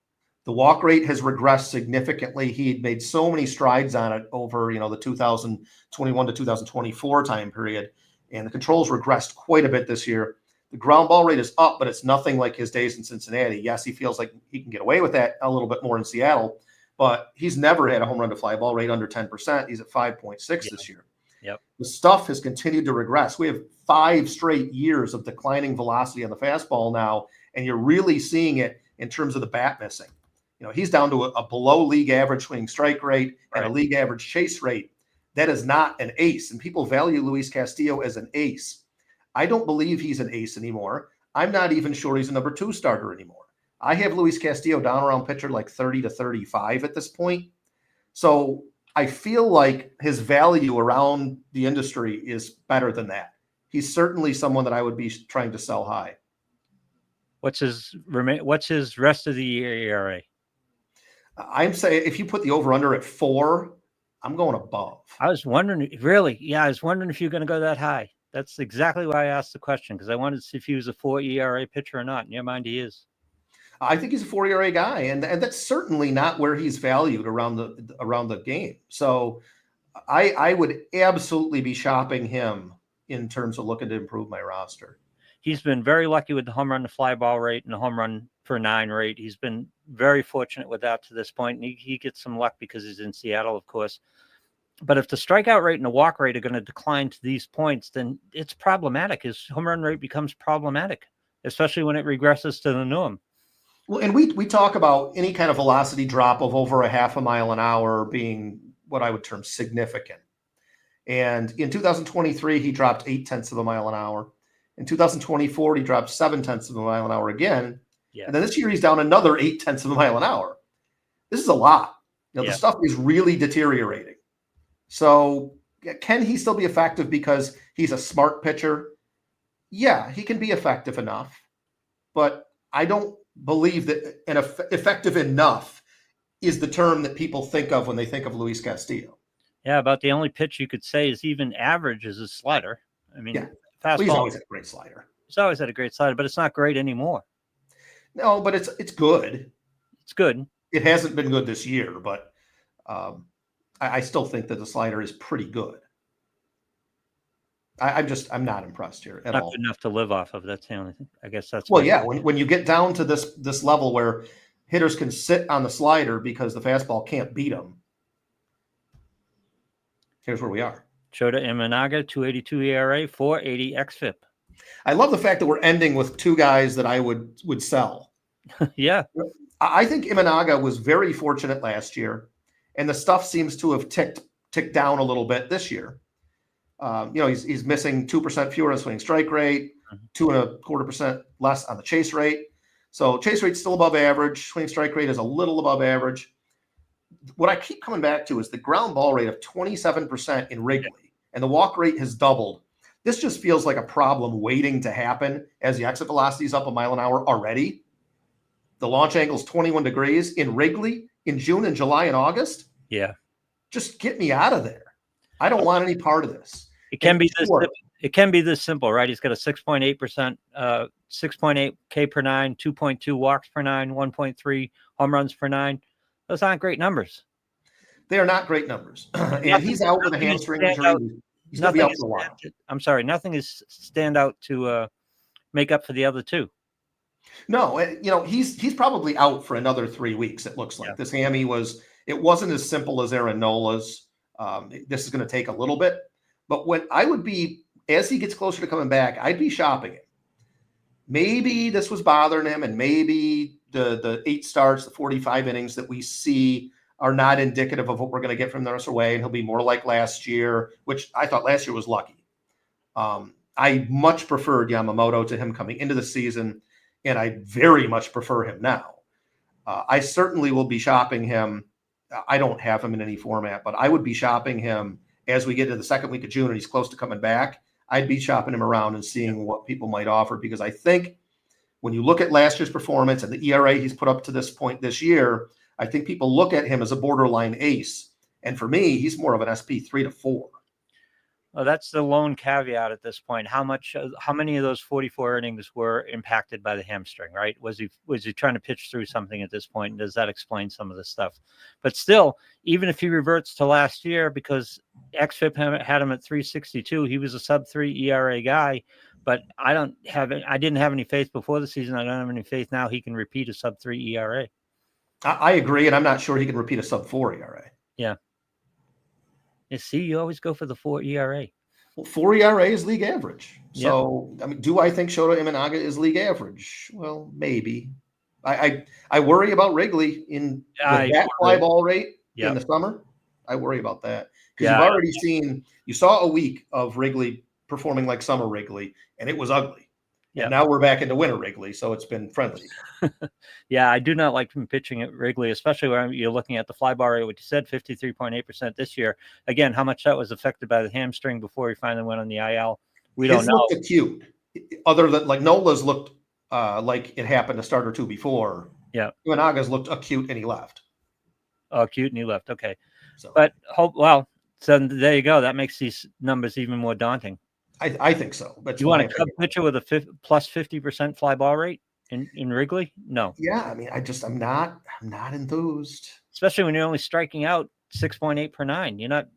The walk rate has regressed significantly. He had made so many strides on it over, the 2021 to 2024 time period, and the controls regressed quite a bit this year. The ground ball rate is up, but it's nothing like his days in Cincinnati. Yes, he feels like he can get away with that a little bit more in Seattle, but he's never had a home run to fly ball rate under 10%. He's at 5.6 this year. Yep. The stuff has continued to regress. We have 5 straight years of declining velocity on the fastball now, and you're really seeing it in terms of the bat missing. He's down to a below league average swing strike rate and a league average chase rate. That is not an ace, and people value Luis Castillo as an ace. I don't believe he's an ace anymore. I'm not even sure he's a number 2 starter anymore. I have Luis Castillo down around pitcher like 30 to 35 at this point. So I feel like his value around the industry is better than that. He's certainly someone that I would be trying to sell high. What's his rest of the year ERA? I'm saying if you put the over-under at 4, I'm going above. I was wondering, really? Yeah, I was wondering if you're going to go that high. That's exactly why I asked the question, because I wanted to see if he was a 4 ERA pitcher or not. In your mind, he is. I think he's a 4 ERA guy, and that's certainly not where he's valued around the game. So I would absolutely be shopping him in terms of looking to improve my roster. He's been very lucky with the home run to fly ball rate and the home run per 9 rate. He's been very fortunate with that to this point. And he gets some luck because he's in Seattle, of course. But if the strikeout rate and the walk rate are going to decline to these points, then it's problematic. His home run rate becomes problematic, especially when it regresses to the norm. Well, and we talk about any kind of velocity drop of over a half a mile an hour being what I would term significant. And in 2023, he dropped 0.8 of a mile an hour. In 2024, he dropped 0.7 of a mile an hour again. Yeah. And then this year, he's down another 0.8 of a mile an hour. This is a lot. The stuff is really deteriorating. So can he still be effective because he's a smart pitcher? Yeah, he can be effective enough. But I don't believe that effective enough is the term that people think of when they think of Luis Castillo. Yeah, about the only pitch you could say is even average is a slider. I mean, fastball. Well, he's always had a great slider. He's always had a great slider, but it's not great anymore. No, but it's good. It's good. It hasn't been good this year, but I still think that the slider is pretty good. I'm not impressed here at Not all. good enough to live off of. That's the only thing. I guess that's Well, yeah. When you get down to this level where hitters can sit on the slider because the fastball can't beat them, here's where we are. Shota Imanaga, 2.82 ERA, 4.80 xFIP. I love the fact that we're ending with two guys that I would sell. Yeah. I think Imanaga was very fortunate last year, and the stuff seems to have ticked down a little bit this year. He's missing 2% fewer on swing strike rate, 2.25% less on the chase rate. So chase rate's still above average. Swing strike rate is a little above average. What I keep coming back to is the ground ball rate of 27% in Wrigley, and the walk rate has doubled. This just feels like a problem waiting to happen as the exit velocity is up a mile an hour already. The launch angle is 21 degrees in Wrigley in June and July and August. Yeah. Just get me out of there. I don't want any part of this. It can be this simple, right? He's got a 6.8%, 6.8 K per nine, 2.2 walks per nine, 1.3 home runs per nine. Those aren't great numbers. They are not great numbers. And he's out with a hamstring injury. He's going to be out for a while. I'm sorry. Nothing is stand out to make up for the other two. No, he's probably out for another 3 weeks. It looks like this hammy it wasn't as simple as Aaron Nola's. This is going to take a little bit, but as he gets closer to coming back, I'd be shopping him. Maybe this was bothering him, and maybe the 8 starts, the 45 innings that we see are not indicative of what we're going to get from the rest of the way, and he'll be more like last year, which I thought last year was lucky. I much preferred Yamamoto to him coming into the season, and I very much prefer him now. I certainly will be shopping him. I don't have him in any format, but I would be shopping him as we get to the second week of June and he's close to coming back. I'd be shopping him around and seeing what people might offer, because I think when you look at last year's performance and the ERA he's put up to this point this year, I think people look at him as a borderline ace. And for me, he's more of an SP 3 to 4. Well, that's the lone caveat at this point. How many of those 44 innings were impacted by the hamstring, right? Was he trying to pitch through something at this point? And does that explain some of the stuff? But still, even if he reverts to last year, because xFIP had him at 3.62, he was a sub-3 ERA guy. But I didn't have any faith before the season. I don't have any faith now he can repeat a sub-3 ERA. I agree, and I'm not sure he can repeat a sub-4 ERA. Yeah. You see, you always go for the 4 ERA. Well, 4 ERA is league average. So, I mean, do I think Shota Imanaga is league average? Well, maybe. I worry about Wrigley in that fly ball rate in the summer. I worry about that because you've already you saw a week of Wrigley performing like summer Wrigley, and it was ugly. Yeah. Now we're back into winter Wrigley, so it's been friendly. Yeah, I do not like him pitching at Wrigley, especially when you're looking at the fly ball rate, which you said 53.8% this year. Again, how much that was affected by the hamstring before he finally went on the IL, we don't know. Looked acute. Other than like Nola's looked like it happened a start or two before. Yeah. Imanaga's looked acute and he left. Acute and he left. Okay. So. But so there you go. That makes these numbers even more daunting. I think so. But you want a Cub pitcher with a plus 50% fly ball rate in Wrigley? No. Yeah, I mean, I'm not enthused. Especially when you're only striking out 6.8 per nine. You're not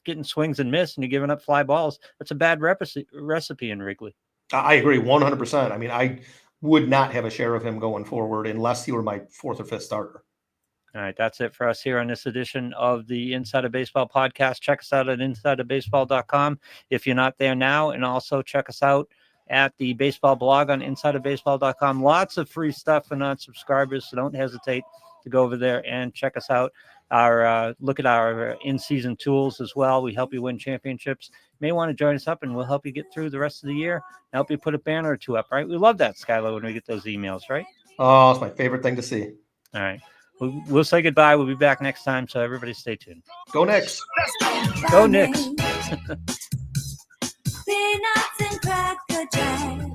getting swings and miss, and you're giving up fly balls. That's a bad recipe in Wrigley. I agree 100%. I mean, I would not have a share of him going forward unless he were my 4th or 5th starter. All right, that's it for us here on this edition of the Inside of Baseball podcast. Check us out at insideofbaseball.com if you're not there now, and also check us out at the baseball blog on insideofbaseball.com. Lots of free stuff for non-subscribers, so don't hesitate to go over there and check us out. Look at our in-season tools as well. We help you win championships. You may want to join us up, and we'll help you get through the rest of the year. Help you put a banner or two up, right? We love that, Skylar, when we get those emails, right? Oh, it's my favorite thing to see. All right. We'll say goodbye. We'll be back next time, so everybody stay tuned. Go Knicks. Go Knicks. Peanuts and cracker jack.